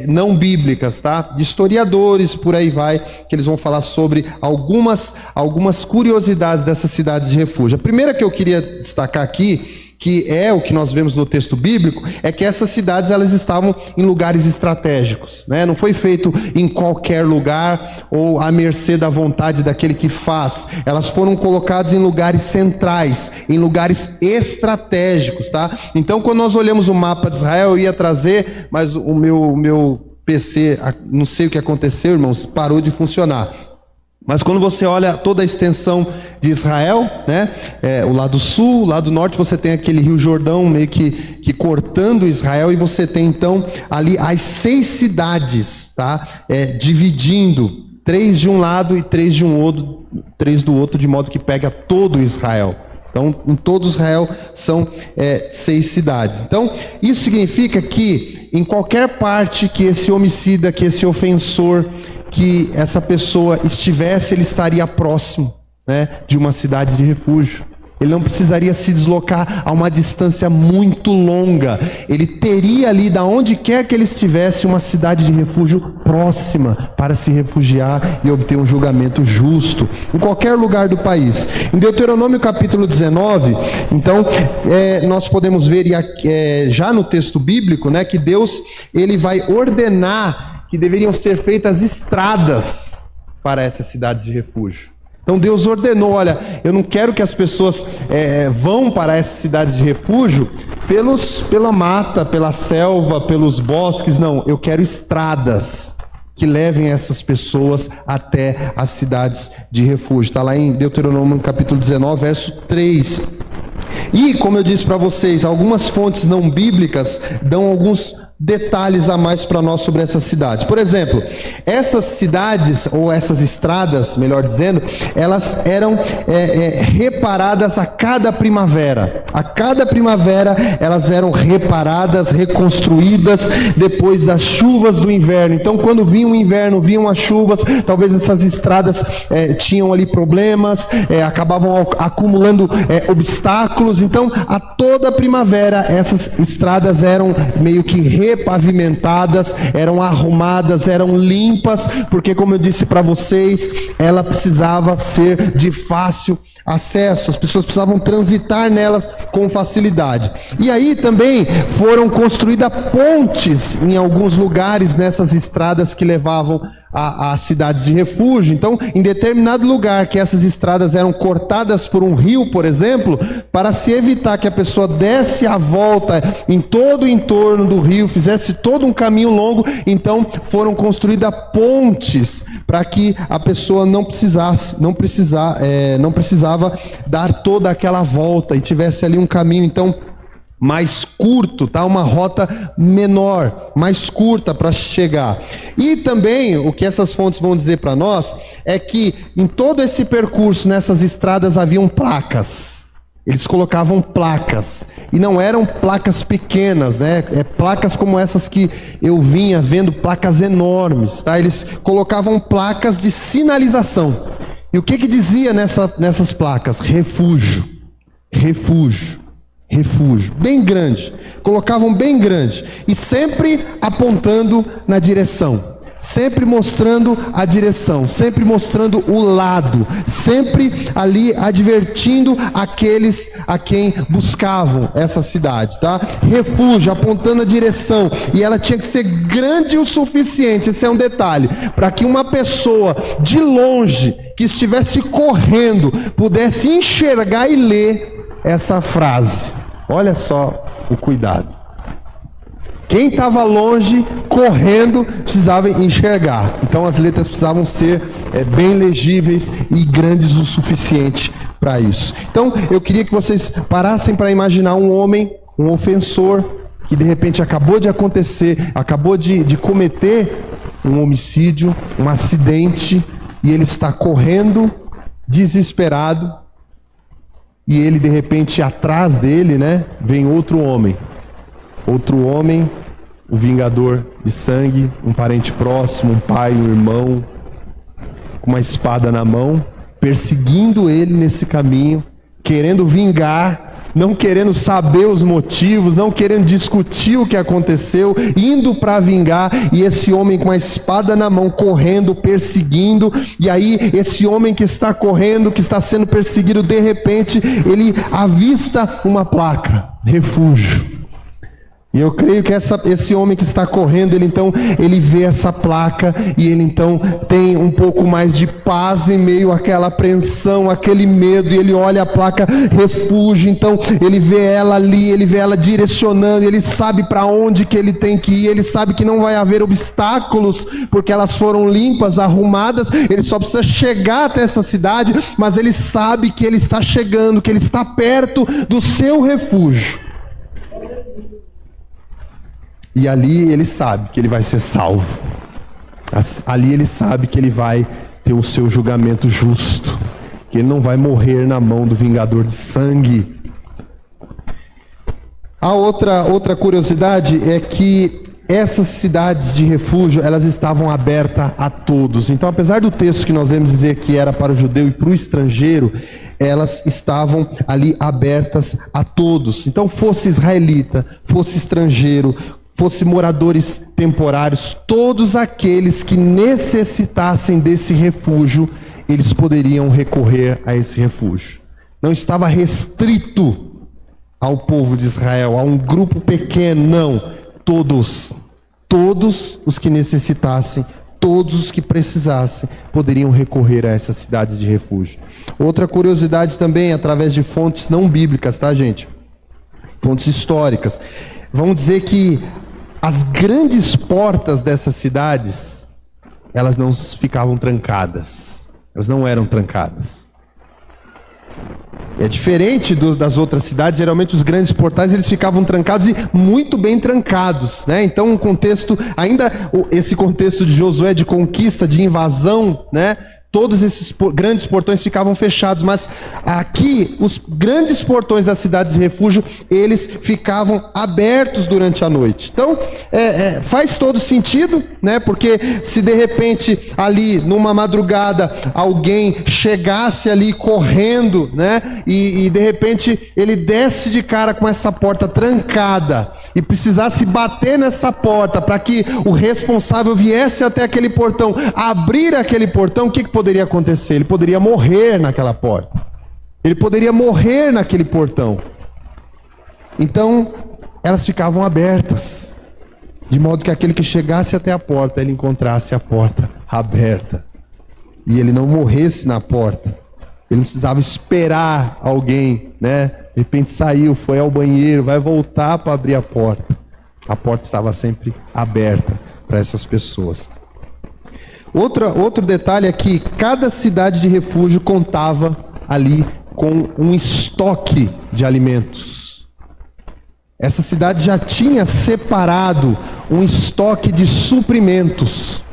não bíblicas, tá? De historiadores, por aí vai, que eles vão falar sobre algumas curiosidades dessas cidades de refúgio. A primeira que eu queria destacar aqui, que é o que nós vemos no texto bíblico, é que essas cidades elas estavam em lugares estratégicos, Não foi feito em qualquer lugar ou à mercê da vontade daquele que faz. Elas foram colocadas em lugares centrais, em lugares estratégicos, tá? Então, quando nós olhamos o mapa de Israel, eu ia trazer, mas o meu PC, não sei o que aconteceu, irmãos, parou de funcionar. Mas quando você olha toda a extensão de Israel, o lado sul, o lado norte, você tem aquele rio Jordão meio que cortando Israel, e você tem então ali as 6 cidades, tá? Dividindo 3 de um lado e 3 de um outro, 3 do outro, de modo que pega todo Israel. Então, em todo Israel são 6 cidades. Então, isso significa que em qualquer parte que esse homicida, que esse ofensor, que essa pessoa estivesse, ele estaria próximo, de uma cidade de refúgio. Ele não precisaria se deslocar a uma distância muito longa. Ele teria ali, da onde quer que ele estivesse, uma cidade de refúgio próxima para se refugiar e obter um julgamento justo, em qualquer lugar do país. Em Deuteronômio capítulo 19, então, nós podemos ver, já no texto bíblico, que Deus ele vai ordenar que deveriam ser feitas estradas para essas cidades de refúgio. Então Deus ordenou, olha, eu não quero que as pessoas vão para essas cidades de refúgio pela mata, pela selva, pelos bosques, não, eu quero estradas que levem essas pessoas até as cidades de refúgio. Está lá em Deuteronômio capítulo 19, verso 3. E, como eu disse para vocês, algumas fontes não bíblicas dão alguns detalhes a mais para nós sobre essas cidades. Por exemplo, essas cidades, ou essas estradas, melhor dizendo, elas eram reparadas a cada primavera. A cada primavera elas eram reparadas, reconstruídas depois das chuvas do inverno. Então, quando vinha o inverno, vinham as chuvas, talvez essas estradas tinham ali problemas, acabavam acumulando obstáculos. Então, a toda primavera essas estradas eram meio que repavimentadas, eram arrumadas, eram limpas, porque, como eu disse para vocês, ela precisava ser de fácil acesso, as pessoas precisavam transitar nelas com facilidade. E aí também foram construídas pontes em alguns lugares nessas estradas que levavam às cidades de refúgio. Então, em determinado lugar que essas estradas eram cortadas por um rio, por exemplo, para se evitar que a pessoa desse a volta em todo o entorno do rio, fizesse todo um caminho longo, então foram construídas pontes para que a pessoa não precisava dar toda aquela volta e tivesse ali um caminho, então, mais curto, tá? Uma rota menor, mais curta para chegar. E também o que essas fontes vão dizer para nós é que em todo esse percurso, nessas estradas, haviam placas. Eles colocavam placas, e não eram placas pequenas, né? Placas como essas que eu vinha vendo, placas enormes, tá? Eles colocavam placas de sinalização. E o que dizia nessas placas? Refúgio, refúgio. Refúgio, bem grande, colocavam bem grande, e sempre apontando na direção, sempre mostrando a direção, sempre mostrando o lado, sempre ali advertindo aqueles a quem buscavam essa cidade, tá? Refúgio, apontando a direção, e ela tinha que ser grande o suficiente, esse é um detalhe, para que uma pessoa de longe, que estivesse correndo, pudesse enxergar e ler essa frase. Olha só o cuidado. Quem estava longe, correndo, precisava enxergar. Então as letras precisavam ser bem legíveis e grandes o suficiente para isso. Então eu queria que vocês parassem para imaginar um homem, um ofensor, que de repente acabou de acontecer, acabou de cometer um homicídio, um acidente, e ele está correndo, desesperado. E ele, de repente, atrás dele, né, vem outro homem, o vingador de sangue, um parente próximo, um pai, um irmão, com uma espada na mão, perseguindo ele nesse caminho, querendo vingar, não querendo saber os motivos, não querendo discutir o que aconteceu, indo para vingar, e esse homem com a espada na mão, correndo, perseguindo, e aí esse homem que está correndo, que está sendo perseguido, de repente, ele avista uma placa, refúgio. E eu creio que esse homem que está correndo, ele vê essa placa, e ele então tem um pouco mais de paz em meio àquela apreensão, aquele medo, e ele olha a placa refúgio, então ele vê ela ali, ele vê ela direcionando, ele sabe para onde que ele tem que ir, ele sabe que não vai haver obstáculos, porque elas foram limpas, arrumadas, ele só precisa chegar até essa cidade, mas ele sabe que ele está chegando, que ele está perto do seu refúgio. E ali ele sabe que ele vai ser salvo. Ali ele sabe que ele vai ter o seu julgamento justo. Que ele não vai morrer na mão do vingador de sangue. A outra curiosidade é que essas cidades de refúgio, elas estavam abertas a todos. Então, apesar do texto que nós lemos dizer que era para o judeu e para o estrangeiro, elas estavam ali abertas a todos. Então, fosse israelita, fosse estrangeiro, fosse moradores temporários, todos aqueles que necessitassem desse refúgio, eles poderiam recorrer a esse refúgio. Não estava restrito ao povo de Israel, a um grupo pequeno, não. Todos os que necessitassem, todos os que precisassem, poderiam recorrer a essas cidades de refúgio. Outra curiosidade também, através de fontes não bíblicas, tá, gente? Fontes históricas. Vamos dizer que as grandes portas dessas cidades, elas não ficavam trancadas. Elas não eram trancadas. É diferente das outras cidades, geralmente os grandes portais eles ficavam trancados e muito bem trancados, né? Então um contexto, ainda esse contexto de Josué de conquista, de invasão, né? Todos esses grandes portões ficavam fechados, mas aqui os grandes portões das cidades de refúgio, eles ficavam abertos durante a noite. Então, faz todo sentido, né? Porque se de repente ali numa madrugada alguém chegasse ali correndo, né? E de repente ele desce de cara com essa porta trancada e precisasse bater nessa porta para que o responsável viesse até aquele portão, abrir aquele portão, o que poderia acontecer? Ele poderia morrer naquela porta. Ele poderia morrer naquele portão. Então, elas ficavam abertas, de modo que aquele que chegasse até a porta, ele encontrasse a porta aberta. E ele não morresse na porta. Ele não precisava esperar alguém, né? De repente saiu, foi ao banheiro, vai voltar para abrir a porta. A porta estava sempre aberta para essas pessoas. Outro detalhe é que cada cidade de refúgio contava ali com um estoque de alimentos. Essa cidade já tinha separado um estoque de suprimentos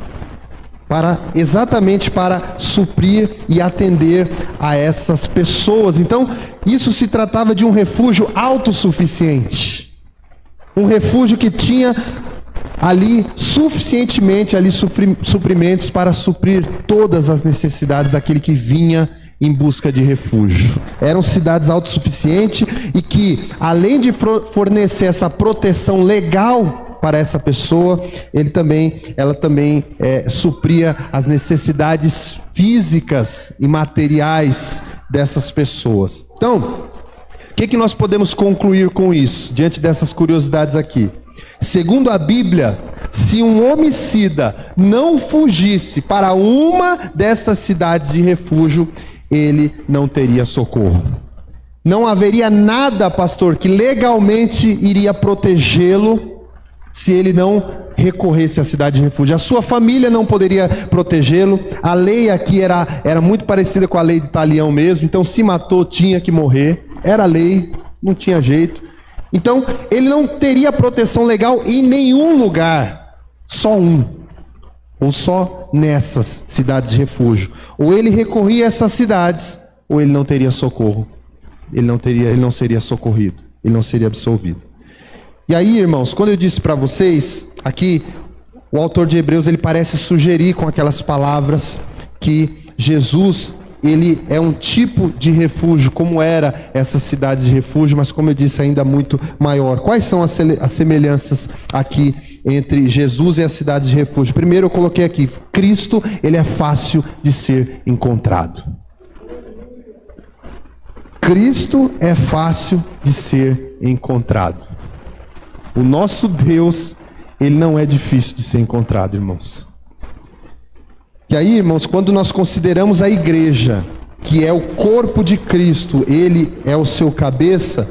exatamente para suprir e atender a essas pessoas. Então, isso se tratava de um refúgio autossuficiente. Um refúgio que tinha ali suficientemente suprimentos para suprir todas as necessidades daquele que vinha em busca de refúgio. Eram cidades autossuficientes e que, além de fornecer essa proteção legal para essa pessoa, ela também supria as necessidades físicas e materiais dessas pessoas. Então, o que nós podemos concluir com isso, diante dessas curiosidades aqui? Segundo a Bíblia, se um homicida não fugisse para uma dessas cidades de refúgio, ele não teria socorro. Não haveria nada, pastor, que legalmente iria protegê-lo se ele não recorresse à cidade de refúgio. A sua família não poderia protegê-lo. A lei aqui era muito parecida com a lei de Talião mesmo. Então, se matou, tinha que morrer. Era lei, não tinha jeito. Então, ele não teria proteção legal em nenhum lugar. Só um. Ou só nessas cidades de refúgio. Ou ele recorria a essas cidades, ou ele não teria socorro. Ele não seria socorrido. Ele não seria absolvido. E aí, irmãos, quando eu disse para vocês, aqui, o autor de Hebreus, ele parece sugerir com aquelas palavras que Jesus, ele é um tipo de refúgio, como era essas cidades de refúgio, mas como eu disse, ainda muito maior. Quais são as semelhanças aqui entre Jesus e as cidades de refúgio? Primeiro eu coloquei aqui, Cristo, ele é fácil de ser encontrado. Cristo é fácil de ser encontrado. O nosso Deus, ele não é difícil de ser encontrado, irmãos. E aí, irmãos, quando nós consideramos a igreja, que é o corpo de Cristo, ele é o seu cabeça,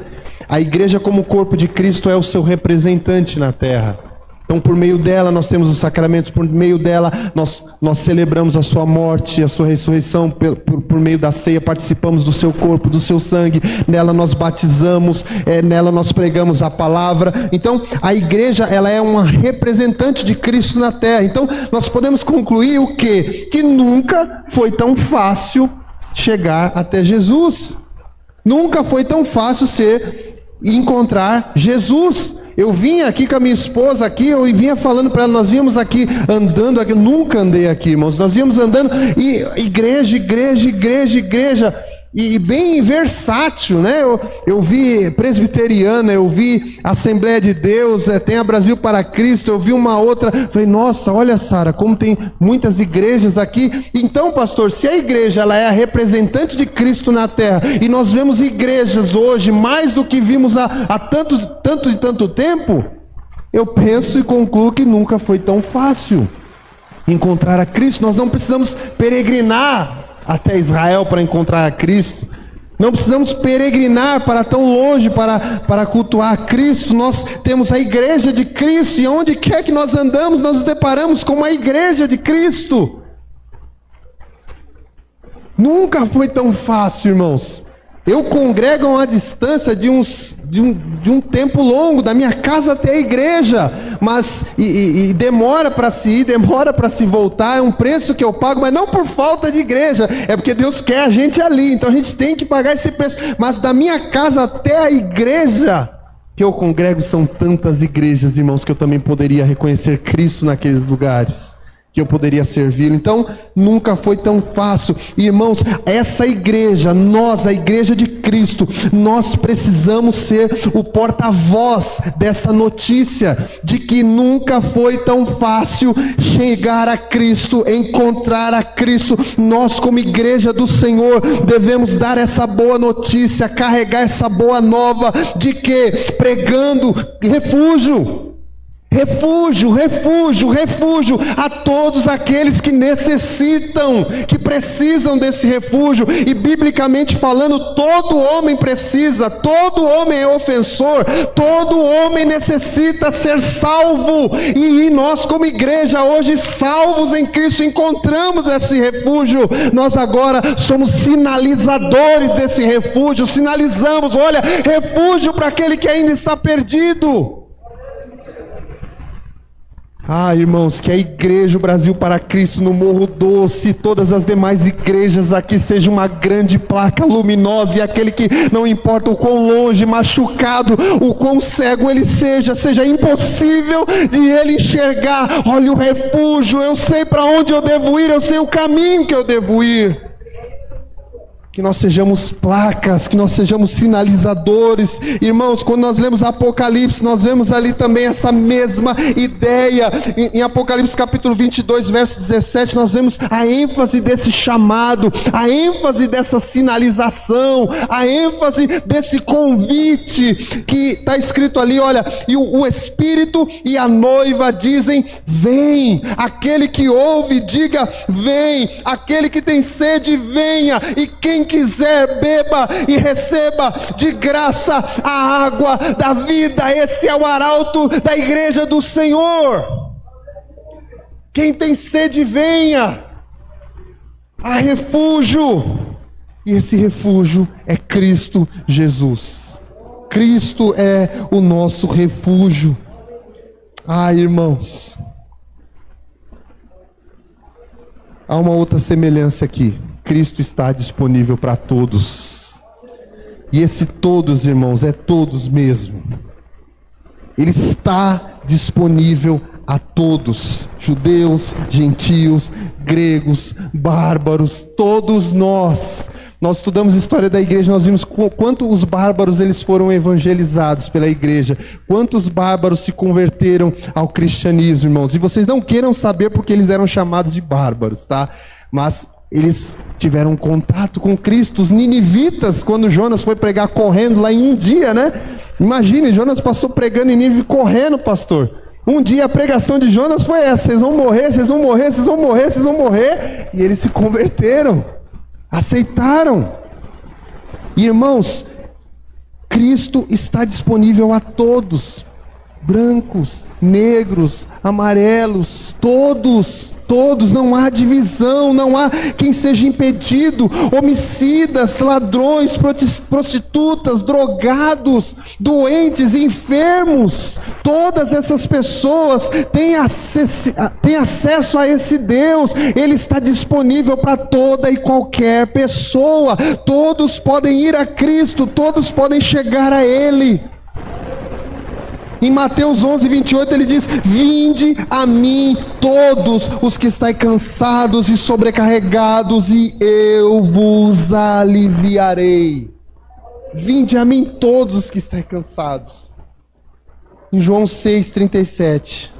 a igreja como corpo de Cristo é o seu representante na terra. Então, por meio dela, nós temos os sacramentos, por meio dela, nós celebramos a sua morte, a sua ressurreição, por meio da ceia, participamos do seu corpo, do seu sangue, nela nós batizamos, nela nós pregamos a palavra. Então, a igreja, ela é uma representante de Cristo na terra. Então, nós podemos concluir o quê? Que nunca foi tão fácil chegar até Jesus. Nunca foi tão fácil encontrar Jesus. Eu vinha aqui com a minha esposa aqui, eu vinha falando para ela, nós víamos aqui andando aqui, nunca andei aqui, irmãos, nós víamos andando, e igreja, e bem versátil, né? Eu vi presbiteriana, eu vi Assembleia de Deus, tem a Brasil para Cristo, eu vi uma outra, falei, nossa, olha, Sara, como tem muitas igrejas aqui. Então, pastor, se a igreja ela é a representante de Cristo na terra, e nós vemos igrejas hoje mais do que vimos há tanto tempo, eu penso e concluo que nunca foi tão fácil encontrar a Cristo. Nós não precisamos peregrinar até Israel para encontrar a Cristo. Não precisamos peregrinar para tão longe para cultuar a Cristo. Nós temos a igreja de Cristo, e onde quer que nós andamos, nós nos deparamos com a igreja de Cristo. Nunca foi tão fácil, irmãos. Eu congrego a uma distância de um tempo longo, da minha casa até a igreja, mas demora para se ir, demora para se voltar, é um preço que eu pago, mas não por falta de igreja, é porque Deus quer a gente ali, então a gente tem que pagar esse preço. Mas da minha casa até a igreja que eu congrego, são tantas igrejas, irmãos, que eu também poderia reconhecer Cristo naqueles lugares, que eu poderia servi-lo. Então, nunca foi tão fácil. Irmãos, essa igreja, nós, a igreja de Cristo, nós precisamos ser o porta-voz dessa notícia, de que nunca foi tão fácil chegar a Cristo, encontrar a Cristo. Nós, como igreja do Senhor, devemos dar essa boa notícia, carregar essa boa nova, de que? Pregando refúgio. Refúgio, refúgio, refúgio a todos aqueles que necessitam, que precisam desse refúgio. E biblicamente falando, todo homem precisa, todo homem é ofensor, todo homem necessita ser salvo. E nós, como igreja, hoje salvos em Cristo, encontramos esse refúgio. Nós agora somos sinalizadores desse refúgio, sinalizamos, olha, refúgio para aquele que ainda está perdido. Ah, irmãos, que a igreja, o Brasil para Cristo no Morro Doce, todas as demais igrejas aqui, seja uma grande placa luminosa, e aquele que, não importa o quão longe, machucado, o quão cego ele seja impossível de ele enxergar, olha o refúgio, eu sei para onde eu devo ir, eu sei o caminho que eu devo ir. Que nós sejamos placas, que nós sejamos sinalizadores. Irmãos, quando nós lemos Apocalipse, nós vemos ali também essa mesma ideia. Em Apocalipse capítulo 22, verso 17, nós vemos a ênfase desse chamado, a ênfase dessa sinalização, a ênfase desse convite, que está escrito ali, olha, e o Espírito e a noiva dizem, vem. Aquele que ouve, diga, vem. Aquele que tem sede, venha. E quem quiser, beba e receba de graça a água da vida. Esse é o arauto da igreja do Senhor. Quem tem sede, venha. Há refúgio, e esse refúgio é Cristo Jesus. Cristo é o nosso refúgio. Ah, irmãos, há uma outra semelhança aqui. Cristo está disponível para todos. E esse todos, irmãos, é todos mesmo. Ele está disponível a todos. Judeus, gentios, gregos, bárbaros, todos nós. Nós estudamos a história da igreja, nós vimos quanto os bárbaros eles foram evangelizados pela igreja. Quantos bárbaros se converteram ao cristianismo, irmãos. E vocês não queiram saber porque eles eram chamados de bárbaros, tá? Mas eles tiveram contato com Cristo. Os ninivitas, quando Jonas foi pregar correndo lá em um dia, né? Imagine, Jonas passou pregando em Nínive correndo, pastor. Um dia a pregação de Jonas foi essa: vocês vão morrer, vocês vão morrer, vocês vão morrer, vocês vão morrer. E eles se converteram, aceitaram. E, irmãos, Cristo está disponível a todos. Brancos, negros, amarelos, todos, não há divisão, não há quem seja impedido. Homicidas, ladrões, prostitutas, drogados, doentes, enfermos, todas essas pessoas têm acesso a esse Deus. Ele está disponível para toda e qualquer pessoa. Todos podem ir a Cristo, todos podem chegar a Ele. Em Mateus 11, 28 ele diz: vinde a mim todos os que estáis cansados e sobrecarregados, e eu vos aliviarei. Vinde a mim todos os que estáis cansados. Em João 6, 37,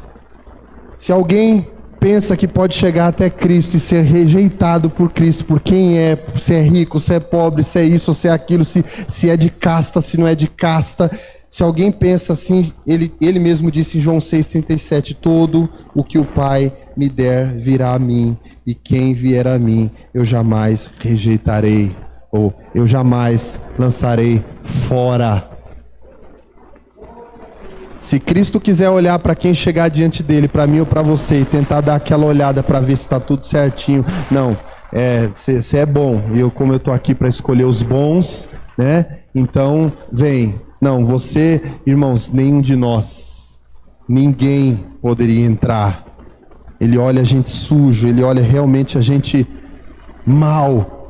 se alguém pensa que pode chegar até Cristo e ser rejeitado por Cristo, por quem é, se é rico, se é pobre, se é isso, se é aquilo, se é de casta, se não é de casta. Se alguém pensa assim, ele mesmo disse em João 6,37, todo o que o Pai me der virá a mim, e quem vier a mim eu jamais rejeitarei, ou eu jamais lançarei fora. Se Cristo quiser olhar para quem chegar diante dele, para mim ou para você, e tentar dar aquela olhada para ver se está tudo certinho, não, você é bom, e como eu estou aqui para escolher os bons, né? Então vem. Não, você, irmãos, nenhum de nós, ninguém poderia entrar. Ele olha a gente sujo, ele olha realmente a gente mal,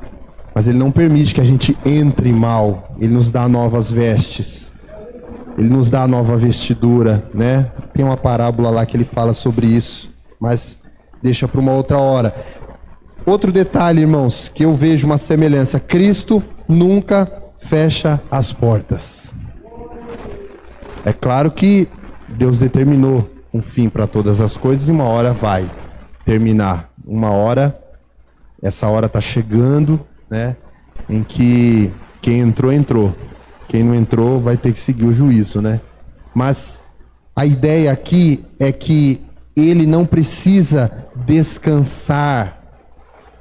mas ele não permite que a gente entre mal. Ele nos dá novas vestes, ele nos dá nova vestidura, né? Tem uma parábola lá que ele fala sobre isso, mas deixa para uma outra hora. Outro detalhe, irmãos, que eu vejo uma semelhança: Cristo nunca fecha as portas. É claro que Deus determinou um fim para todas as coisas e uma hora vai terminar. Uma hora, essa hora está chegando, né? Em que quem entrou, entrou. Quem não entrou vai ter que seguir o juízo, né? Mas a ideia aqui é que ele não precisa descansar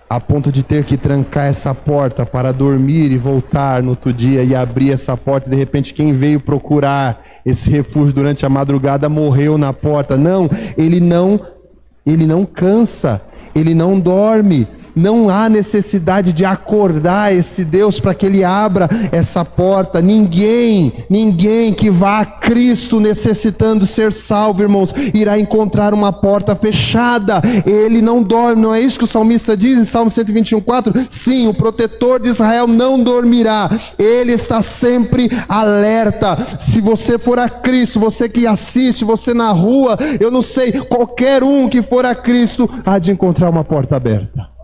a ponto de ter que trancar essa porta para dormir e voltar no outro dia e abrir essa porta, e de repente quem veio procurar esse refúgio durante a madrugada morreu na porta. Não, ele não cansa, ele não dorme. Não há necessidade de acordar esse Deus para que Ele abra essa porta. Ninguém que vá a Cristo necessitando ser salvo, irmãos, irá encontrar uma porta fechada. Ele não dorme, não é isso que o salmista diz em Salmo 121:4? Sim, o protetor de Israel não dormirá. Ele está sempre alerta. Se você for a Cristo, você que assiste, você na rua, eu não sei, qualquer um que for a Cristo há de encontrar uma porta aberta.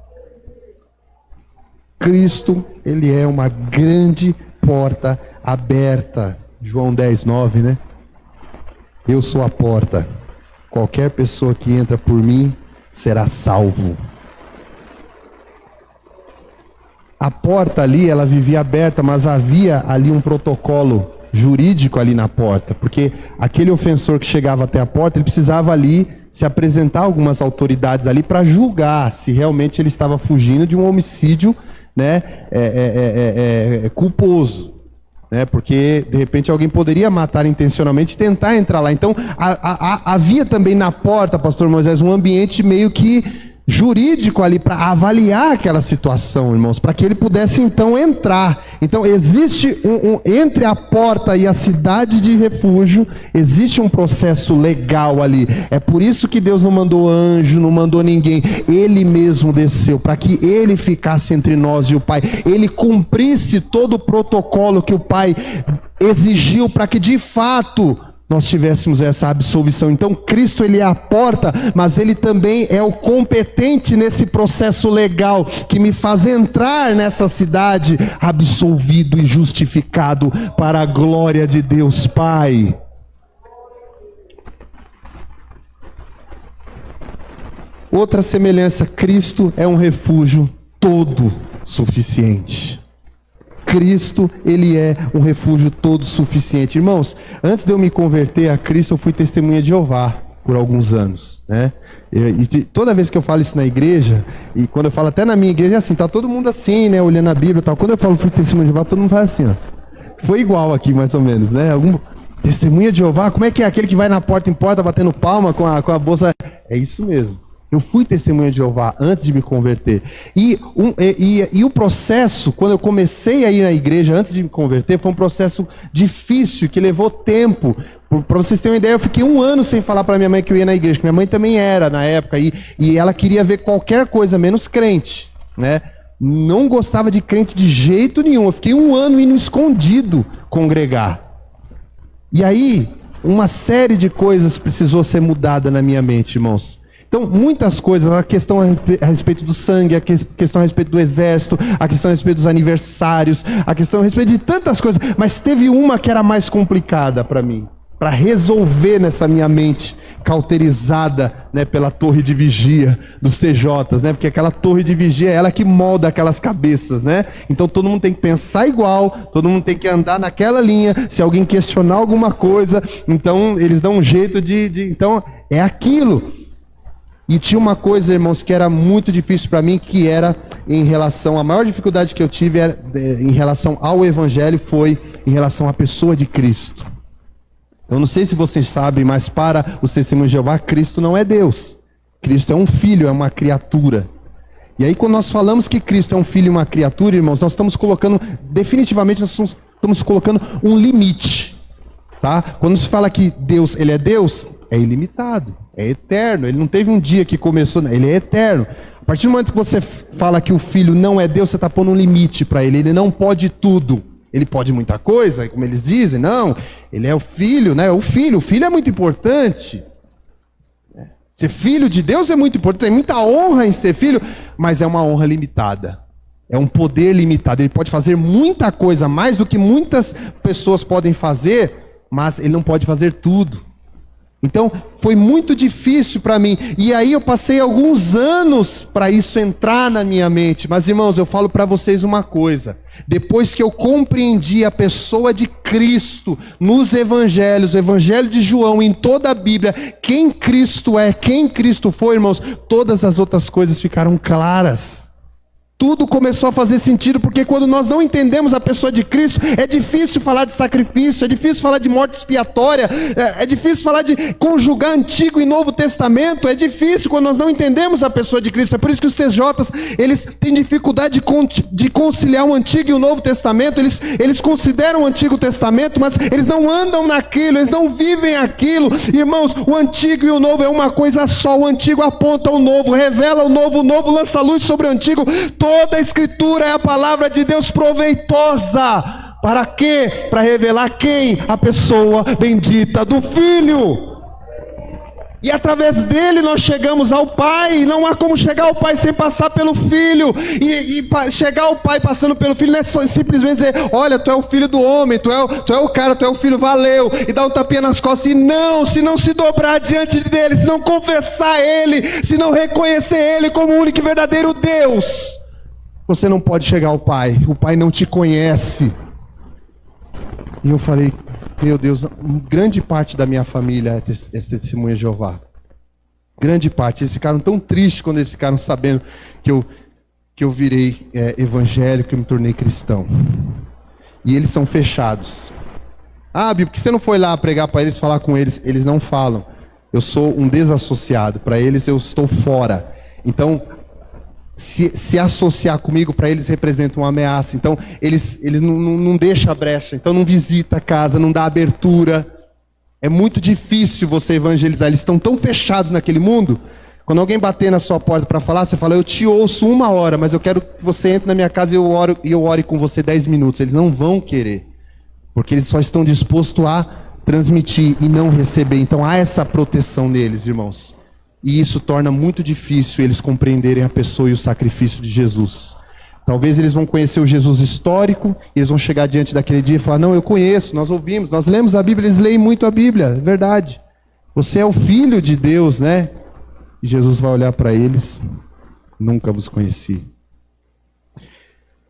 Cristo, Ele é uma grande porta aberta. João 10:9, né? Eu sou a porta. Qualquer pessoa que entra por mim será salvo. A porta ali, ela vivia aberta, mas havia ali um protocolo jurídico ali na porta, porque aquele ofensor que chegava até a porta, ele precisava ali se apresentar a algumas autoridades ali para julgar se realmente ele estava fugindo de um homicídio, né, culposo, né, porque de repente alguém poderia matar intencionalmente e tentar entrar lá. Então havia também na porta, pastor Moisés, um ambiente meio que jurídico ali para avaliar aquela situação, irmãos, para que ele pudesse então entrar. Então existe entre a porta e a cidade de refúgio, existe um processo legal ali. É por isso que Deus não mandou anjo, não mandou ninguém. Ele mesmo desceu para que ele ficasse entre nós e o Pai. Ele cumprisse todo o protocolo que o Pai exigiu para que de fato nós tivéssemos essa absolvição. Então Cristo, Ele é a porta, mas Ele também é o competente nesse processo legal que me faz entrar nessa cidade absolvido e justificado para a glória de Deus Pai. Outra semelhança: Cristo é um refúgio todo suficiente. Cristo, Ele é um refúgio todo suficiente. Irmãos, antes de eu me converter a Cristo, eu fui testemunha de Jeová por alguns anos, né? E toda vez que eu falo isso na igreja, e quando eu falo até na minha igreja, é assim, tá todo mundo assim, né, olhando a Bíblia e tal. Quando eu falo fui testemunha de Jeová, todo mundo faz assim, ó. Foi igual aqui, mais ou menos, né? Testemunha de Jeová, como é que é aquele que vai na porta em porta batendo palma com a bolsa? É isso mesmo. Eu fui testemunha de Jeová antes de me converter. E o processo, quando eu comecei a ir na igreja antes de me converter, foi um processo difícil, que levou tempo. Para vocês terem uma ideia, eu fiquei 1 ano sem falar para minha mãe que eu ia na igreja, que minha mãe também era na época, e ela queria ver qualquer coisa menos crente, né? Não gostava de crente de jeito nenhum. Eu fiquei 1 ano indo escondido congregar. E aí, uma série de coisas precisou ser mudada na minha mente, irmãos. Então, muitas coisas, a questão a respeito do sangue, a questão a respeito do exército, a questão a respeito dos aniversários, a questão a respeito de tantas coisas, mas teve uma que era mais complicada para mim, para resolver nessa minha mente cauterizada, né, pela torre de vigia dos TJs, né, porque aquela torre de vigia é ela que molda aquelas cabeças, né? Então todo mundo tem que pensar igual, todo mundo tem que andar naquela linha. Se alguém questionar alguma coisa, então eles dão um jeito então é aquilo. E tinha uma coisa, irmãos, que era muito difícil para mim, que era em relação, a maior dificuldade que eu tive era, em relação ao Evangelho, foi em relação à pessoa de Cristo. Eu não sei se vocês sabem, mas para os testemunhos de Jeová, Cristo não é Deus. Cristo é um filho, é uma criatura. E aí quando nós falamos que Cristo é um filho e uma criatura, irmãos, nós estamos colocando, definitivamente nós estamos colocando um limite. Tá? Quando se fala que Deus, Ele é Deus, é ilimitado, é eterno. Ele não teve um dia que começou, Ele é eterno. A partir do momento que você fala que o Filho não é Deus, você está pondo um limite para Ele. Ele não pode tudo. Ele pode muita coisa, como eles dizem. Não, Ele é o Filho, né? O Filho é muito importante. Ser filho de Deus é muito importante, tem muita honra em ser filho, mas é uma honra limitada. É um poder limitado. Ele pode fazer muita coisa, mais do que muitas pessoas podem fazer, mas ele não pode fazer tudo. Então, foi muito difícil para mim. E aí eu passei alguns anos para isso entrar na minha mente. Mas, irmãos, eu falo para vocês uma coisa. Depois que eu compreendi a pessoa de Cristo nos evangelhos, o evangelho de João, em toda a Bíblia, quem Cristo é, quem Cristo foi, irmãos, todas as outras coisas ficaram claras. Tudo começou a fazer sentido, porque quando nós não entendemos a pessoa de Cristo, é difícil falar de sacrifício, é difícil falar de morte expiatória, é difícil falar de conjugar Antigo e Novo Testamento, é difícil quando nós não entendemos a pessoa de Cristo. É por isso que os TJs, eles têm dificuldade de conciliar o Antigo e o Novo Testamento, eles consideram o Antigo Testamento, mas eles não andam naquilo, eles não vivem aquilo. Irmãos, o Antigo e o Novo é uma coisa só, o Antigo aponta o Novo, revela o Novo lança luz sobre o Antigo. Toda a Escritura é a palavra de Deus proveitosa. Para quê? Para revelar quem? A pessoa bendita do Filho. E através dele nós chegamos ao Pai. Não há como chegar ao Pai sem passar pelo Filho. E chegar ao Pai passando pelo Filho não é simplesmente dizer: olha, tu é o filho do homem, tu é o cara, tu é o filho, valeu. E dar um tapinha nas costas. E não, se não se dobrar diante dele, se não confessar ele, se não reconhecer ele como o único e verdadeiro Deus, você não pode chegar ao Pai. O Pai não te conhece. E eu falei: meu Deus, grande parte da minha família é testemunha de Jeová. Grande parte. Eles ficaram tão tristes quando eles ficaram sabendo que eu virei evangélico, que eu me tornei cristão. E eles são fechados. Ah, Bíblia, por que você não foi lá pregar para eles, falar com eles? Eles não falam. Eu sou um desassociado. Para eles eu estou fora. Então, se associar comigo, para eles representa uma ameaça. Então eles não deixam a brecha, então não visita a casa, não dá abertura. É muito difícil você evangelizar. Eles estão tão fechados naquele mundo. Quando alguém bater na sua porta para falar, você fala: eu te ouço 1 hora, mas eu quero que você entre na minha casa e eu ore com você 10 minutos. Eles não vão querer, porque eles só estão dispostos a transmitir e não receber. Então há essa proteção neles, irmãos. E isso torna muito difícil eles compreenderem a pessoa e o sacrifício de Jesus. Talvez eles vão conhecer o Jesus histórico, e eles vão chegar diante daquele dia e falar: não, eu conheço, nós ouvimos, nós lemos a Bíblia, eles leem muito a Bíblia, é verdade. Você é o Filho de Deus, né? E Jesus vai olhar para eles: nunca vos conheci.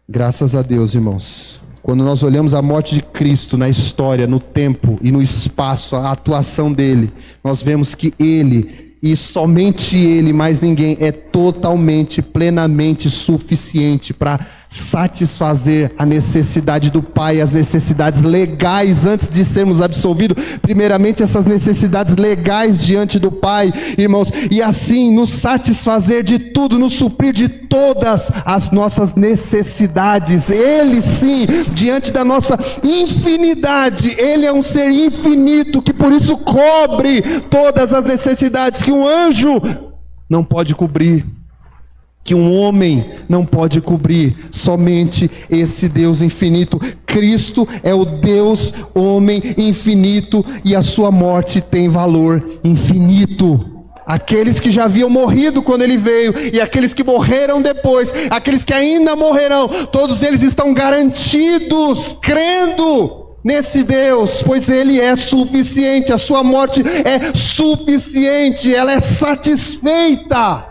Graças a Deus, irmãos. Quando nós olhamos a morte de Cristo na história, no tempo e no espaço, a atuação dele, nós vemos que ele, e somente ele, mais ninguém, é totalmente, plenamente suficiente para satisfazer a necessidade do Pai, as necessidades legais antes de sermos absolvidos. Primeiramente, essas necessidades legais diante do Pai, irmãos, e assim nos satisfazer de tudo, nos suprir de todas as nossas necessidades. Ele sim, diante da nossa infinidade, ele é um ser infinito, que por isso cobre todas as necessidades que um anjo não pode cobrir, que um homem não pode cobrir. Somente esse Deus infinito. Cristo é o Deus homem infinito, e a sua morte tem valor infinito. Aqueles que já haviam morrido quando ele veio, e aqueles que morreram depois, aqueles que ainda morrerão, todos eles estão garantidos, crendo nesse Deus, pois ele é suficiente. A sua morte é suficiente, ela é satisfeita.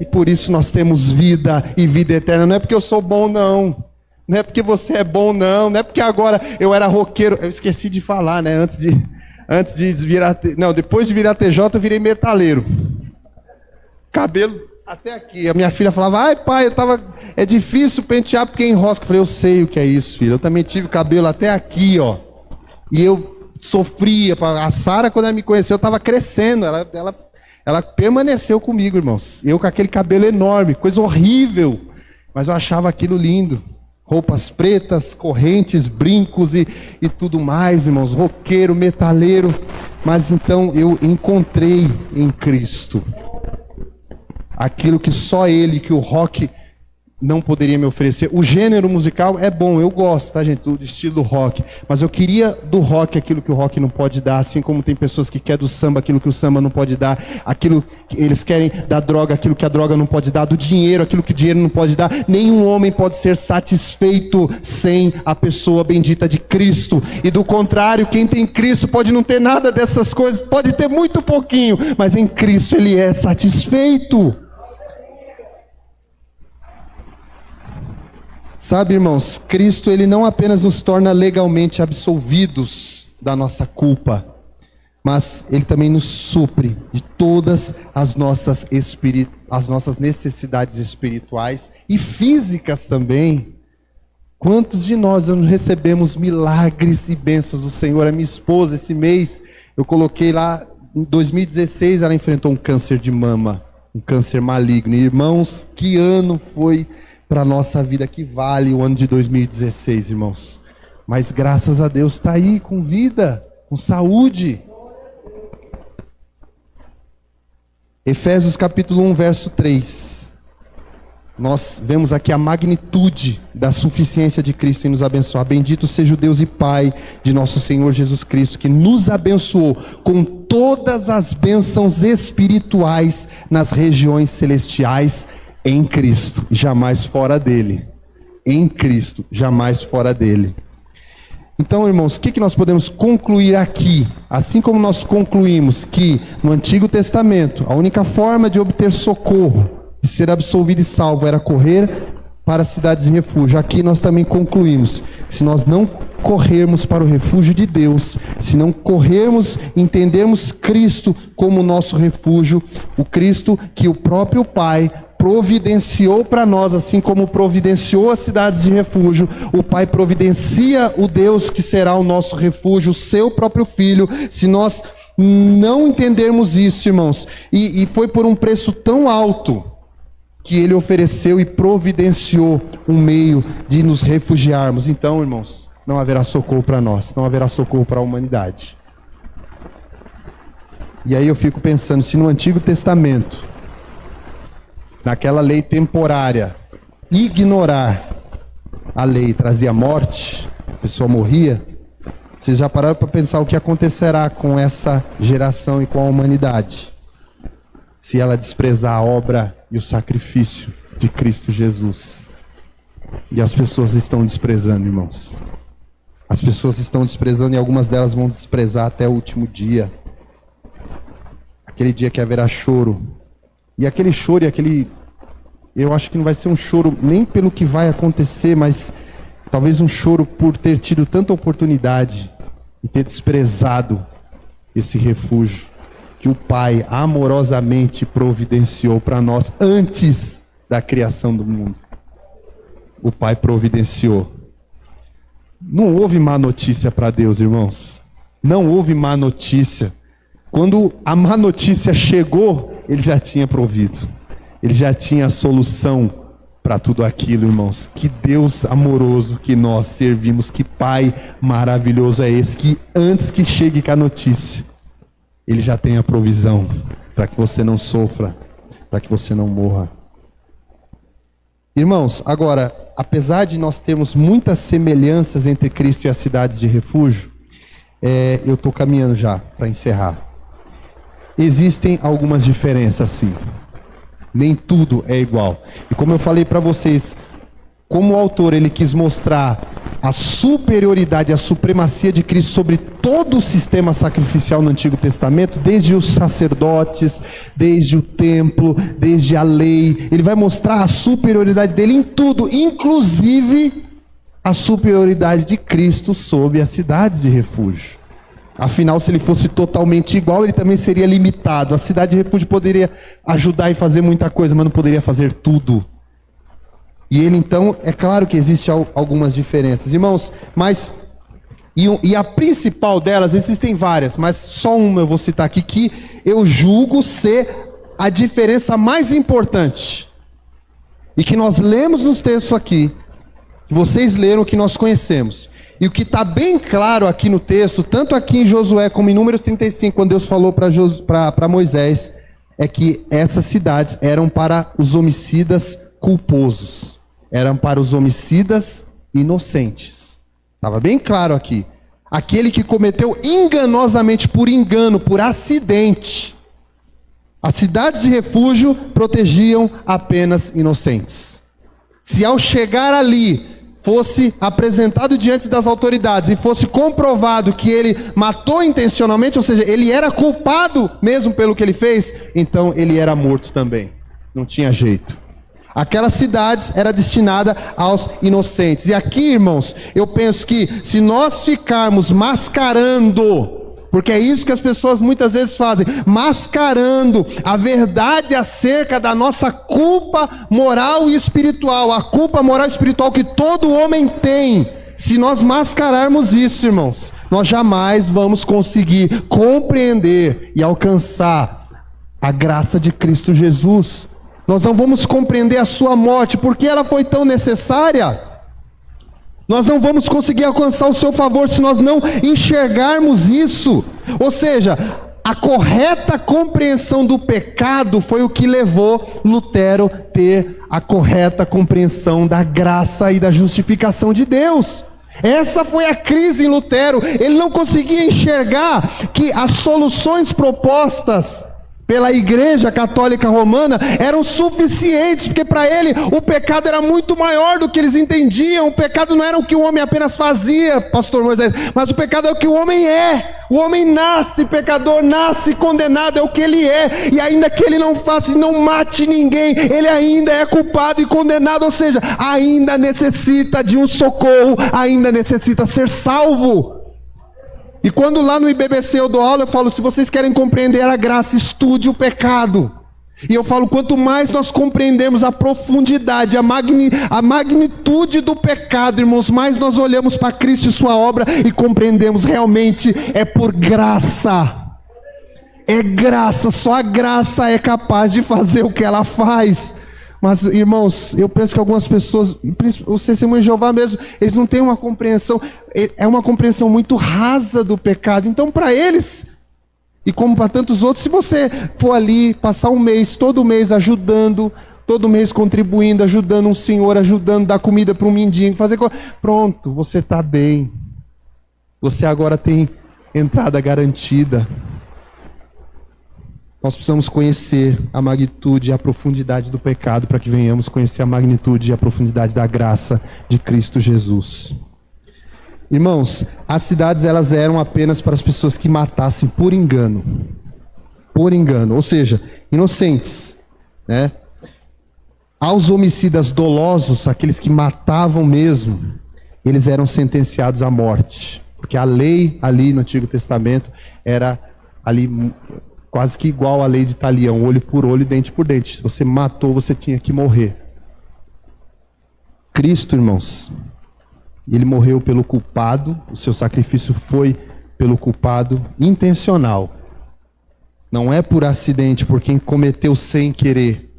E por isso nós temos vida e vida eterna. Não é porque eu sou bom, não. Não é porque você é bom, não. Não é porque agora eu era roqueiro. Eu esqueci de falar, né? Antes de virar... Não, depois de virar TJ, eu virei metaleiro. Cabelo até aqui. A minha filha falava: ai, pai, é difícil pentear porque enrosca. Eu falei: eu sei o que é isso, filho. Eu também tive cabelo até aqui, ó. E eu sofria. A Sara, quando ela me conheceu, eu estava crescendo. Ela permaneceu comigo, irmãos. Eu com aquele cabelo enorme, coisa horrível. Mas eu achava aquilo lindo. Roupas pretas, correntes, brincos e tudo mais, irmãos. Roqueiro, metaleiro. Mas então eu encontrei em Cristo aquilo que só ele, que o rock não poderia me oferecer. O gênero musical é bom, eu gosto, tá, gente, do estilo rock. Mas eu queria do rock aquilo que o rock não pode dar, assim como tem pessoas que querem do samba aquilo que o samba não pode dar, aquilo que eles querem da droga, aquilo que a droga não pode dar, do dinheiro, aquilo que o dinheiro não pode dar. Nenhum homem pode ser satisfeito sem a pessoa bendita de Cristo. E do contrário, quem tem Cristo pode não ter nada dessas coisas, pode ter muito pouquinho, mas em Cristo ele é satisfeito. Sabe, irmãos, Cristo ele não apenas nos torna legalmente absolvidos da nossa culpa, mas ele também nos supre de todas as nossas necessidades espirituais e físicas também. Quantos de nós recebemos milagres e bênçãos do Senhor? A minha esposa, esse mês, eu coloquei lá, em 2016, ela enfrentou um câncer de mama, um câncer maligno. Irmãos, que ano foi para a nossa vida, que vale o ano de 2016, irmãos. Mas graças a Deus está aí, com vida, com saúde. Efésios capítulo 1, verso 3. Nós vemos aqui a magnitude da suficiência de Cristo em nos abençoar. Bendito seja o Deus e Pai de nosso Senhor Jesus Cristo, que nos abençoou com todas as bênçãos espirituais nas regiões celestiais, em Cristo, jamais fora dele. Em Cristo, jamais fora dele. Então, irmãos, o que nós podemos concluir aqui? Assim como nós concluímos que no Antigo Testamento a única forma de obter socorro, de ser absolvido e salvo, era correr para as cidades de refúgio. Aqui nós também concluímos que se nós não corrermos para o refúgio de Deus, se não corrermos, entendermos Cristo como nosso refúgio, o Cristo que o próprio Pai providenciou para nós, assim como providenciou as cidades de refúgio, o Pai providencia o Deus que será o nosso refúgio, o seu próprio Filho. Se nós não entendermos isso, irmãos, e foi por um preço tão alto que Ele ofereceu e providenciou um meio de nos refugiarmos, então, irmãos, não haverá socorro para nós, não haverá socorro para a humanidade. E aí eu fico pensando, se no Antigo Testamento, naquela lei temporária, ignorar a lei trazia morte, a pessoa morria, vocês já pararam para pensar o que acontecerá com essa geração e com a humanidade, se ela desprezar a obra e o sacrifício de Cristo Jesus? E as pessoas estão desprezando, irmãos. As pessoas estão desprezando e algumas delas vão desprezar até o último dia. Aquele dia que haverá choro. E aquele choro e aquele... Eu acho que não vai ser um choro nem pelo que vai acontecer, mas talvez um choro por ter tido tanta oportunidade e ter desprezado esse refúgio que o Pai amorosamente providenciou para nós antes da criação do mundo. O Pai providenciou. Não houve má notícia para Deus, irmãos. Não houve má notícia. Quando a má notícia chegou, Ele já tinha provido. Ele já tinha a solução para tudo aquilo, irmãos. Que Deus amoroso que nós servimos, que Pai maravilhoso é esse, que antes que chegue com a notícia, Ele já tem a provisão para que você não sofra, para que você não morra. Irmãos, agora, apesar de nós termos muitas semelhanças entre Cristo e as cidades de refúgio, eu estou caminhando já para encerrar. Existem algumas diferenças, sim. Nem tudo é igual. E como eu falei para vocês, como o autor ele quis mostrar a superioridade, a supremacia de Cristo sobre todo o sistema sacrificial no Antigo Testamento, desde os sacerdotes, desde o templo, desde a lei, ele vai mostrar a superioridade dele em tudo, inclusive a superioridade de Cristo sobre as cidades de refúgio. Afinal, se ele fosse totalmente igual, ele também seria limitado. A cidade de refúgio poderia ajudar e fazer muita coisa, mas não poderia fazer tudo. E ele, então, é claro que existem algumas diferenças. Irmãos, mas... E a principal delas, existem várias, mas só uma eu vou citar aqui, que eu julgo ser a diferença mais importante. E que nós lemos nos textos aqui, que vocês leram, que nós conhecemos. E o que está bem claro aqui no texto, tanto aqui em Josué como em Números 35, quando Deus falou para Moisés, é que essas cidades eram para os homicidas culposos. eram para os homicidas inocentes. Estava bem claro aqui. Aquele que cometeu enganosamente, por engano, por acidente. As cidades de refúgio protegiam apenas inocentes. Se ao chegar ali, fosse apresentado diante das autoridades e fosse comprovado que ele matou intencionalmente, ou seja, ele era culpado mesmo pelo que ele fez, então ele era morto também. Não tinha jeito. Aquelas cidades era destinada aos inocentes. E aqui, irmãos, eu penso que se nós ficarmos mascarando, porque é isso que as pessoas muitas vezes fazem, mascarando a verdade acerca da nossa culpa moral e espiritual, a culpa moral e espiritual que todo homem tem, se nós mascararmos isso, irmãos, nós jamais vamos conseguir compreender e alcançar a graça de Cristo Jesus. Nós não vamos compreender a sua morte, porque ela foi tão necessária. Nós não vamos conseguir alcançar o seu favor se nós não enxergarmos isso. Ou seja, a correta compreensão do pecado foi o que levou Lutero a ter a correta compreensão da graça e da justificação de Deus. Essa foi a crise em Lutero. Ele não conseguia enxergar que as soluções propostas pela Igreja Católica Romana eram suficientes, porque para ele o pecado era muito maior do que eles entendiam. O pecado não era o que o homem apenas fazia, pastor Moisés, mas o pecado é o que o homem é. O homem nasce pecador, nasce condenado, é o que ele é, e ainda que ele não faça e não mate ninguém, ele ainda é culpado e condenado, ou seja, ainda necessita de um socorro, ainda necessita ser salvo. E quando lá no IBBC eu dou aula, eu falo, se vocês querem compreender a graça, estude o pecado. E eu falo, quanto mais nós compreendemos a profundidade, a magnitude do pecado, irmãos, mais nós olhamos para Cristo e sua obra e compreendemos realmente é por graça. É graça, só a graça é capaz de fazer o que ela faz. Mas, irmãos, eu penso que algumas pessoas, os testemunhos de Jeová mesmo, eles não têm uma compreensão, é uma compreensão muito rasa do pecado. Então, para eles, e como para tantos outros, se você for ali, passar um mês, todo mês ajudando, todo mês contribuindo, ajudando um senhor, ajudando, dar comida para um mendigo, pronto, você está bem. Você agora tem entrada garantida. Nós precisamos conhecer a magnitude e a profundidade do pecado para que venhamos conhecer a magnitude e a profundidade da graça de Cristo Jesus. Irmãos, as cidades elas eram apenas para as pessoas que matassem por engano. Por engano, ou seja, inocentes, né? Aos homicidas dolosos, aqueles que matavam mesmo, eles eram sentenciados à morte. Porque a lei ali no Antigo Testamento era ali quase que igual à lei de Talião, olho por olho, dente por dente. Se você matou, você tinha que morrer. Cristo, irmãos, ele morreu pelo culpado, o seu sacrifício foi pelo culpado intencional. Não é por acidente, por quem cometeu sem querer.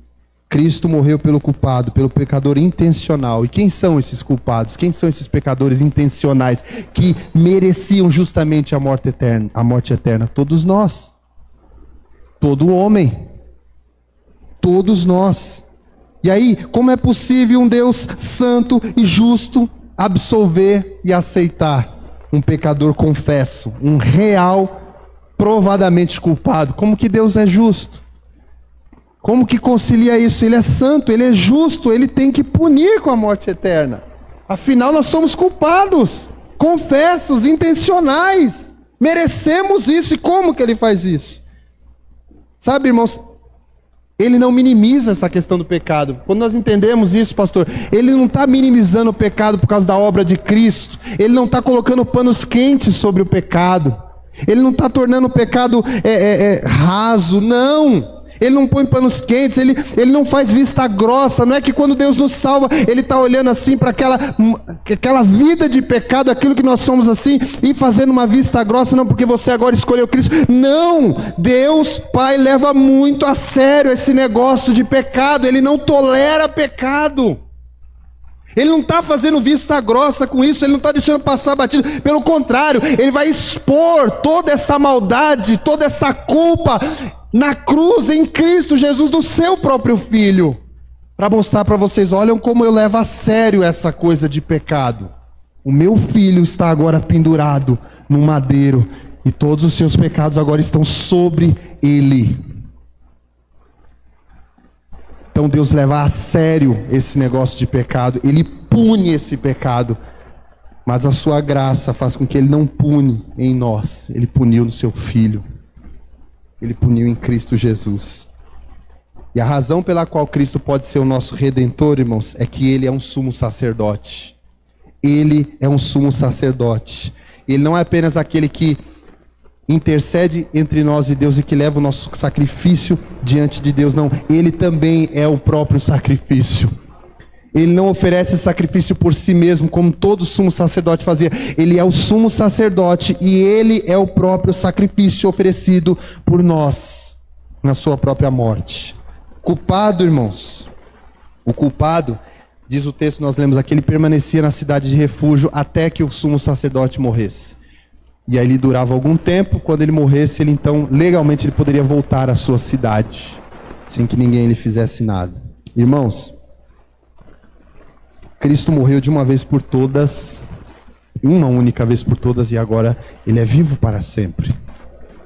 Cristo morreu pelo culpado, pelo pecador intencional. E quem são esses culpados? Quem são esses pecadores intencionais que mereciam justamente a morte eterna? A morte eterna, todos nós. Todo homem. Todos nós. E aí, como é possível um Deus santo e justo absolver e aceitar um pecador confesso, um real, provadamente culpado? Como que Deus é justo? Como que concilia isso? Ele é santo, ele é justo, ele tem que punir com a morte eterna. Afinal, nós somos culpados, confessos, intencionais. Merecemos isso. E como que ele faz isso? Sabe, irmãos, ele não minimiza essa questão do pecado. Quando nós entendemos isso, pastor, ele não está minimizando o pecado por causa da obra de Cristo. Ele não está colocando panos quentes sobre o pecado. Ele não está tornando o pecado raso, não. Ele não põe panos quentes, ele não faz vista grossa. Não é que quando Deus nos salva, ele está olhando assim para aquela vida de pecado, aquilo que nós somos assim, e fazendo uma vista grossa, não, porque você agora escolheu Cristo. Não, Deus Pai leva muito a sério esse negócio de pecado. Ele não tolera pecado. Ele não está fazendo vista grossa com isso, ele não está deixando passar batido. Pelo contrário, ele vai expor toda essa maldade, toda essa culpa na cruz, em Cristo Jesus, do seu próprio Filho, para mostrar para vocês, olham como eu levo a sério essa coisa de pecado. O meu filho está agora pendurado no madeiro e todos os seus pecados agora estão sobre ele. Então Deus leva a sério esse negócio de pecado, Ele pune esse pecado, mas a sua graça faz com que Ele não pune em nós, Ele puniu no seu Filho, Ele puniu em Cristo Jesus. E a razão pela qual Cristo pode ser o nosso Redentor, irmãos, é que Ele é um sumo sacerdote. Ele é um sumo sacerdote. Ele não é apenas aquele que intercede entre nós e Deus e que leva o nosso sacrifício diante de Deus, não. Ele também é o próprio sacrifício. Ele não oferece sacrifício por si mesmo, como todo sumo sacerdote fazia. Ele é o sumo sacerdote e Ele é o próprio sacrifício oferecido por nós, na sua própria morte. Culpado, irmãos, o culpado, diz o texto que nós lemos aqui, ele permanecia na cidade de refúgio até que o sumo sacerdote morresse. E aí ele durava algum tempo, quando ele morresse, ele então, legalmente, ele poderia voltar à sua cidade, sem que ninguém lhe fizesse nada. Irmãos, Cristo morreu de uma vez por todas, uma única vez por todas, e agora Ele é vivo para sempre.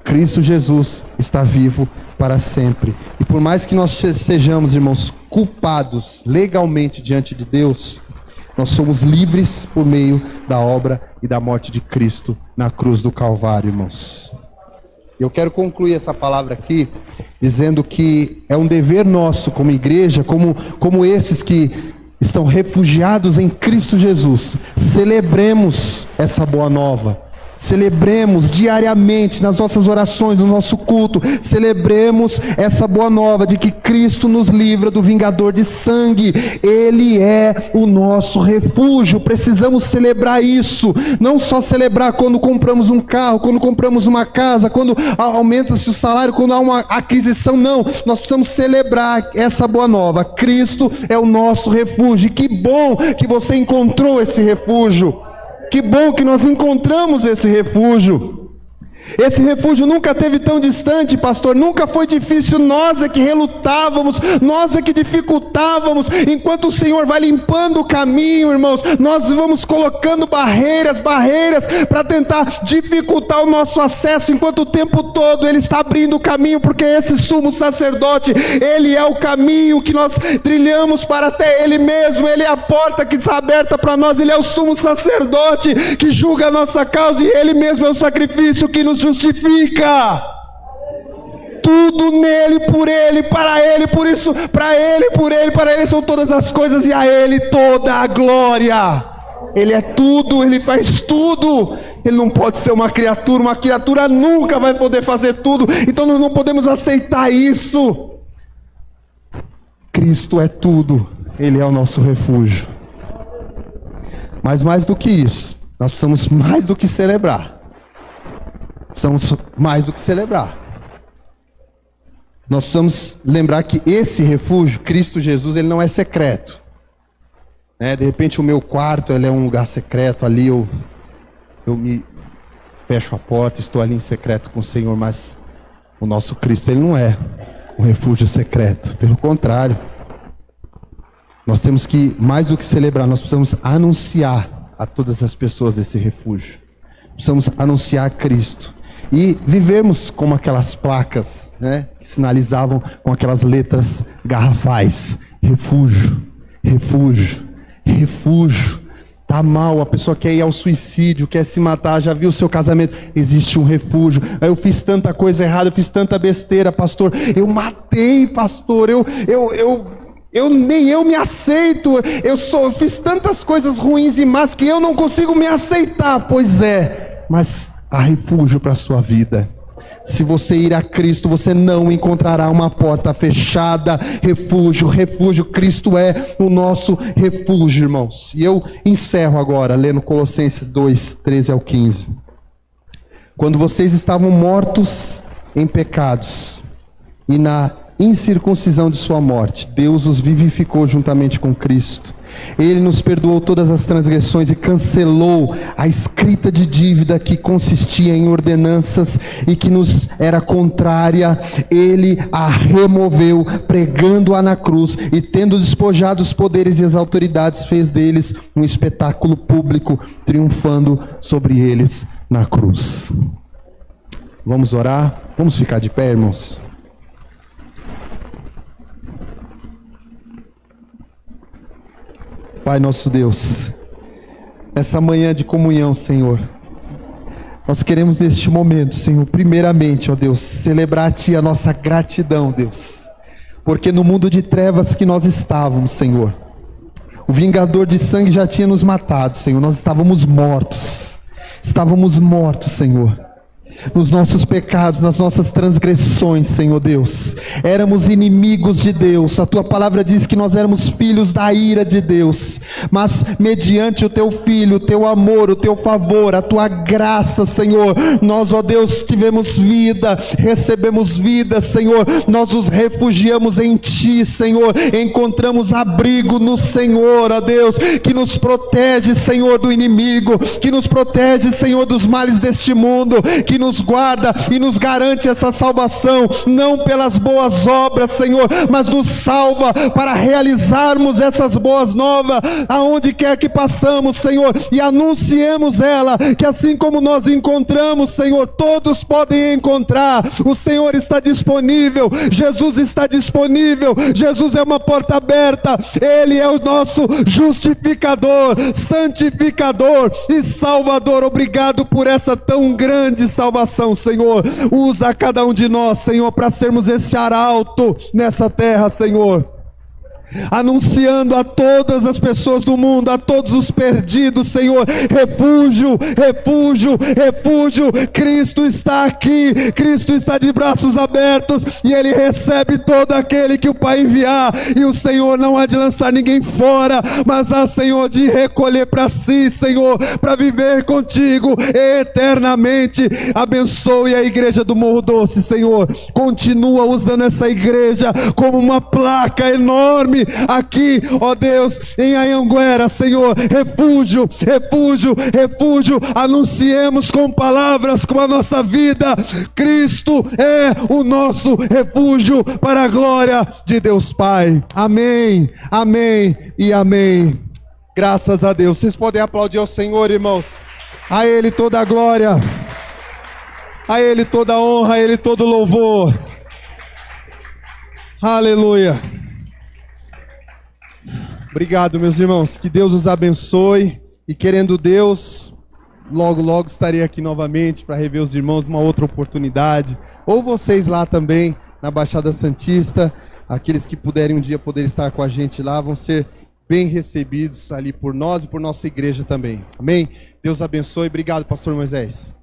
Cristo Jesus está vivo para sempre. E por mais que nós sejamos, irmãos, culpados legalmente diante de Deus, nós somos livres por meio da obra e da morte de Cristo na cruz do Calvário, irmãos. Eu quero concluir essa palavra aqui, dizendo que é um dever nosso como igreja, como esses que estão refugiados em Cristo Jesus, celebremos essa boa nova. Celebremos diariamente nas nossas orações, no nosso culto, celebremos essa boa nova de que Cristo nos livra do vingador de sangue. Ele é o nosso refúgio. Precisamos celebrar isso, não só celebrar quando compramos um carro, quando compramos uma casa, quando aumenta-se o salário, quando há uma aquisição, não. Nós precisamos celebrar essa boa nova. Cristo é o nosso refúgio. E que bom que você encontrou esse refúgio. Que bom que nós encontramos esse refúgio. Esse refúgio nunca esteve tão distante, pastor, nunca foi difícil. Nós é que relutávamos, nós é que dificultávamos. Enquanto o Senhor vai limpando o caminho, irmãos, nós vamos colocando barreiras para tentar dificultar o nosso acesso, enquanto o tempo todo Ele está abrindo o caminho, porque esse sumo sacerdote, Ele é o caminho que nós trilhamos para até Ele mesmo. Ele é a porta que está aberta para nós. Ele é o sumo sacerdote que julga a nossa causa, e Ele mesmo é o sacrifício que nos justifica. Tudo nele, por ele, para ele, por isso, para ele, por ele, para ele são todas as coisas, e a ele toda a glória. Ele é tudo, ele faz tudo. Ele não pode ser uma criatura nunca vai poder fazer tudo. Então nós não podemos aceitar isso. Cristo é tudo, Ele é o nosso refúgio. Mas mais do que isso, nós precisamos mais do que celebrar. Precisamos mais do que celebrar. Nós precisamos lembrar que esse refúgio, Cristo Jesus, ele não é secreto. De repente o meu quarto ele é um lugar secreto, ali eu me fecho a porta, estou ali em secreto com o Senhor, mas o nosso Cristo, ele não é um refúgio secreto. Pelo contrário, nós temos que, mais do que celebrar, nós precisamos anunciar a todas as pessoas esse refúgio. Precisamos anunciar Cristo. E vivermos como aquelas placas, que sinalizavam com aquelas letras garrafais: refúgio, refúgio, refúgio. Tá mal, a pessoa quer ir ao suicídio, quer se matar, já viu o seu casamento, existe um refúgio. Eu fiz tanta coisa errada, eu fiz tanta besteira, pastor, eu matei, pastor, nem eu me aceito, eu fiz tantas coisas ruins e más que eu não consigo me aceitar. Pois é, mas há refúgio para a sua vida. Se você ir a Cristo, você não encontrará uma porta fechada. Refúgio, refúgio. Cristo é o nosso refúgio, irmãos. E eu encerro agora, lendo Colossenses 2, 13 ao 15. Quando vocês estavam mortos em pecados e na incircuncisão de sua morte, Deus os vivificou juntamente com Cristo. Ele nos perdoou todas as transgressões e cancelou a escrita de dívida que consistia em ordenanças e que nos era contrária. Ele a removeu, pregando-a na cruz, e tendo despojado os poderes e as autoridades, fez deles um espetáculo público, triunfando sobre eles na cruz. Vamos orar? Vamos ficar de pé, irmãos? Pai nosso Deus, essa manhã de comunhão, Senhor, nós queremos neste momento, Senhor, primeiramente, ó Deus, celebrar a Ti a nossa gratidão, Deus, porque no mundo de trevas que nós estávamos, Senhor, o vingador de sangue já tinha nos matado, Senhor, nós estávamos mortos, Senhor, nos nossos pecados, nas nossas transgressões, Senhor Deus, éramos inimigos de Deus. A Tua palavra diz que nós éramos filhos da ira de Deus, mas mediante o Teu Filho, o Teu amor, o Teu favor, a Tua graça, Senhor, nós, ó Deus, tivemos vida, recebemos vida, Senhor, nós nos refugiamos em Ti, Senhor, encontramos abrigo no Senhor, ó Deus, que nos protege, Senhor, do inimigo, que nos protege, Senhor, dos males deste mundo, que nos guarda e nos garante essa salvação, não pelas boas obras, Senhor, mas nos salva para realizarmos essas boas novas, aonde quer que passamos, Senhor, e anunciemos ela, que assim como nós encontramos, Senhor, todos podem encontrar. O Senhor está disponível, Jesus está disponível, Jesus é uma porta aberta, Ele é o nosso justificador, santificador e salvador. Obrigado por essa tão grande salvação, Senhor. Usa cada um de nós, Senhor, para sermos esse arauto nessa terra, Senhor, anunciando a todas as pessoas do mundo, a todos os perdidos, Senhor, refúgio, refúgio, refúgio. Cristo está aqui, Cristo está de braços abertos, e Ele recebe todo aquele que o Pai enviar, e o Senhor não há de lançar ninguém fora, mas há, Senhor, de recolher para si, Senhor, para viver contigo eternamente. Abençoe a igreja do Morro Doce, Senhor, continua usando essa igreja como uma placa enorme aqui, ó Deus, em Anhanguera, Senhor, refúgio, refúgio, refúgio. Anunciemos com palavras, com a nossa vida, Cristo é o nosso refúgio, para a glória de Deus Pai. Amém, amém e amém. Graças a Deus. Vocês podem aplaudir ao Senhor, irmãos. A Ele toda a glória, a Ele toda a honra, a Ele todo louvor. Aleluia. Obrigado, meus irmãos, que Deus os abençoe, e querendo Deus, logo, logo estarei aqui novamente para rever os irmãos numa outra oportunidade, ou vocês lá também, na Baixada Santista, aqueles que puderem um dia poder estar com a gente lá, vão ser bem recebidos ali por nós e por nossa igreja também, amém? Deus abençoe, obrigado, pastor Moisés.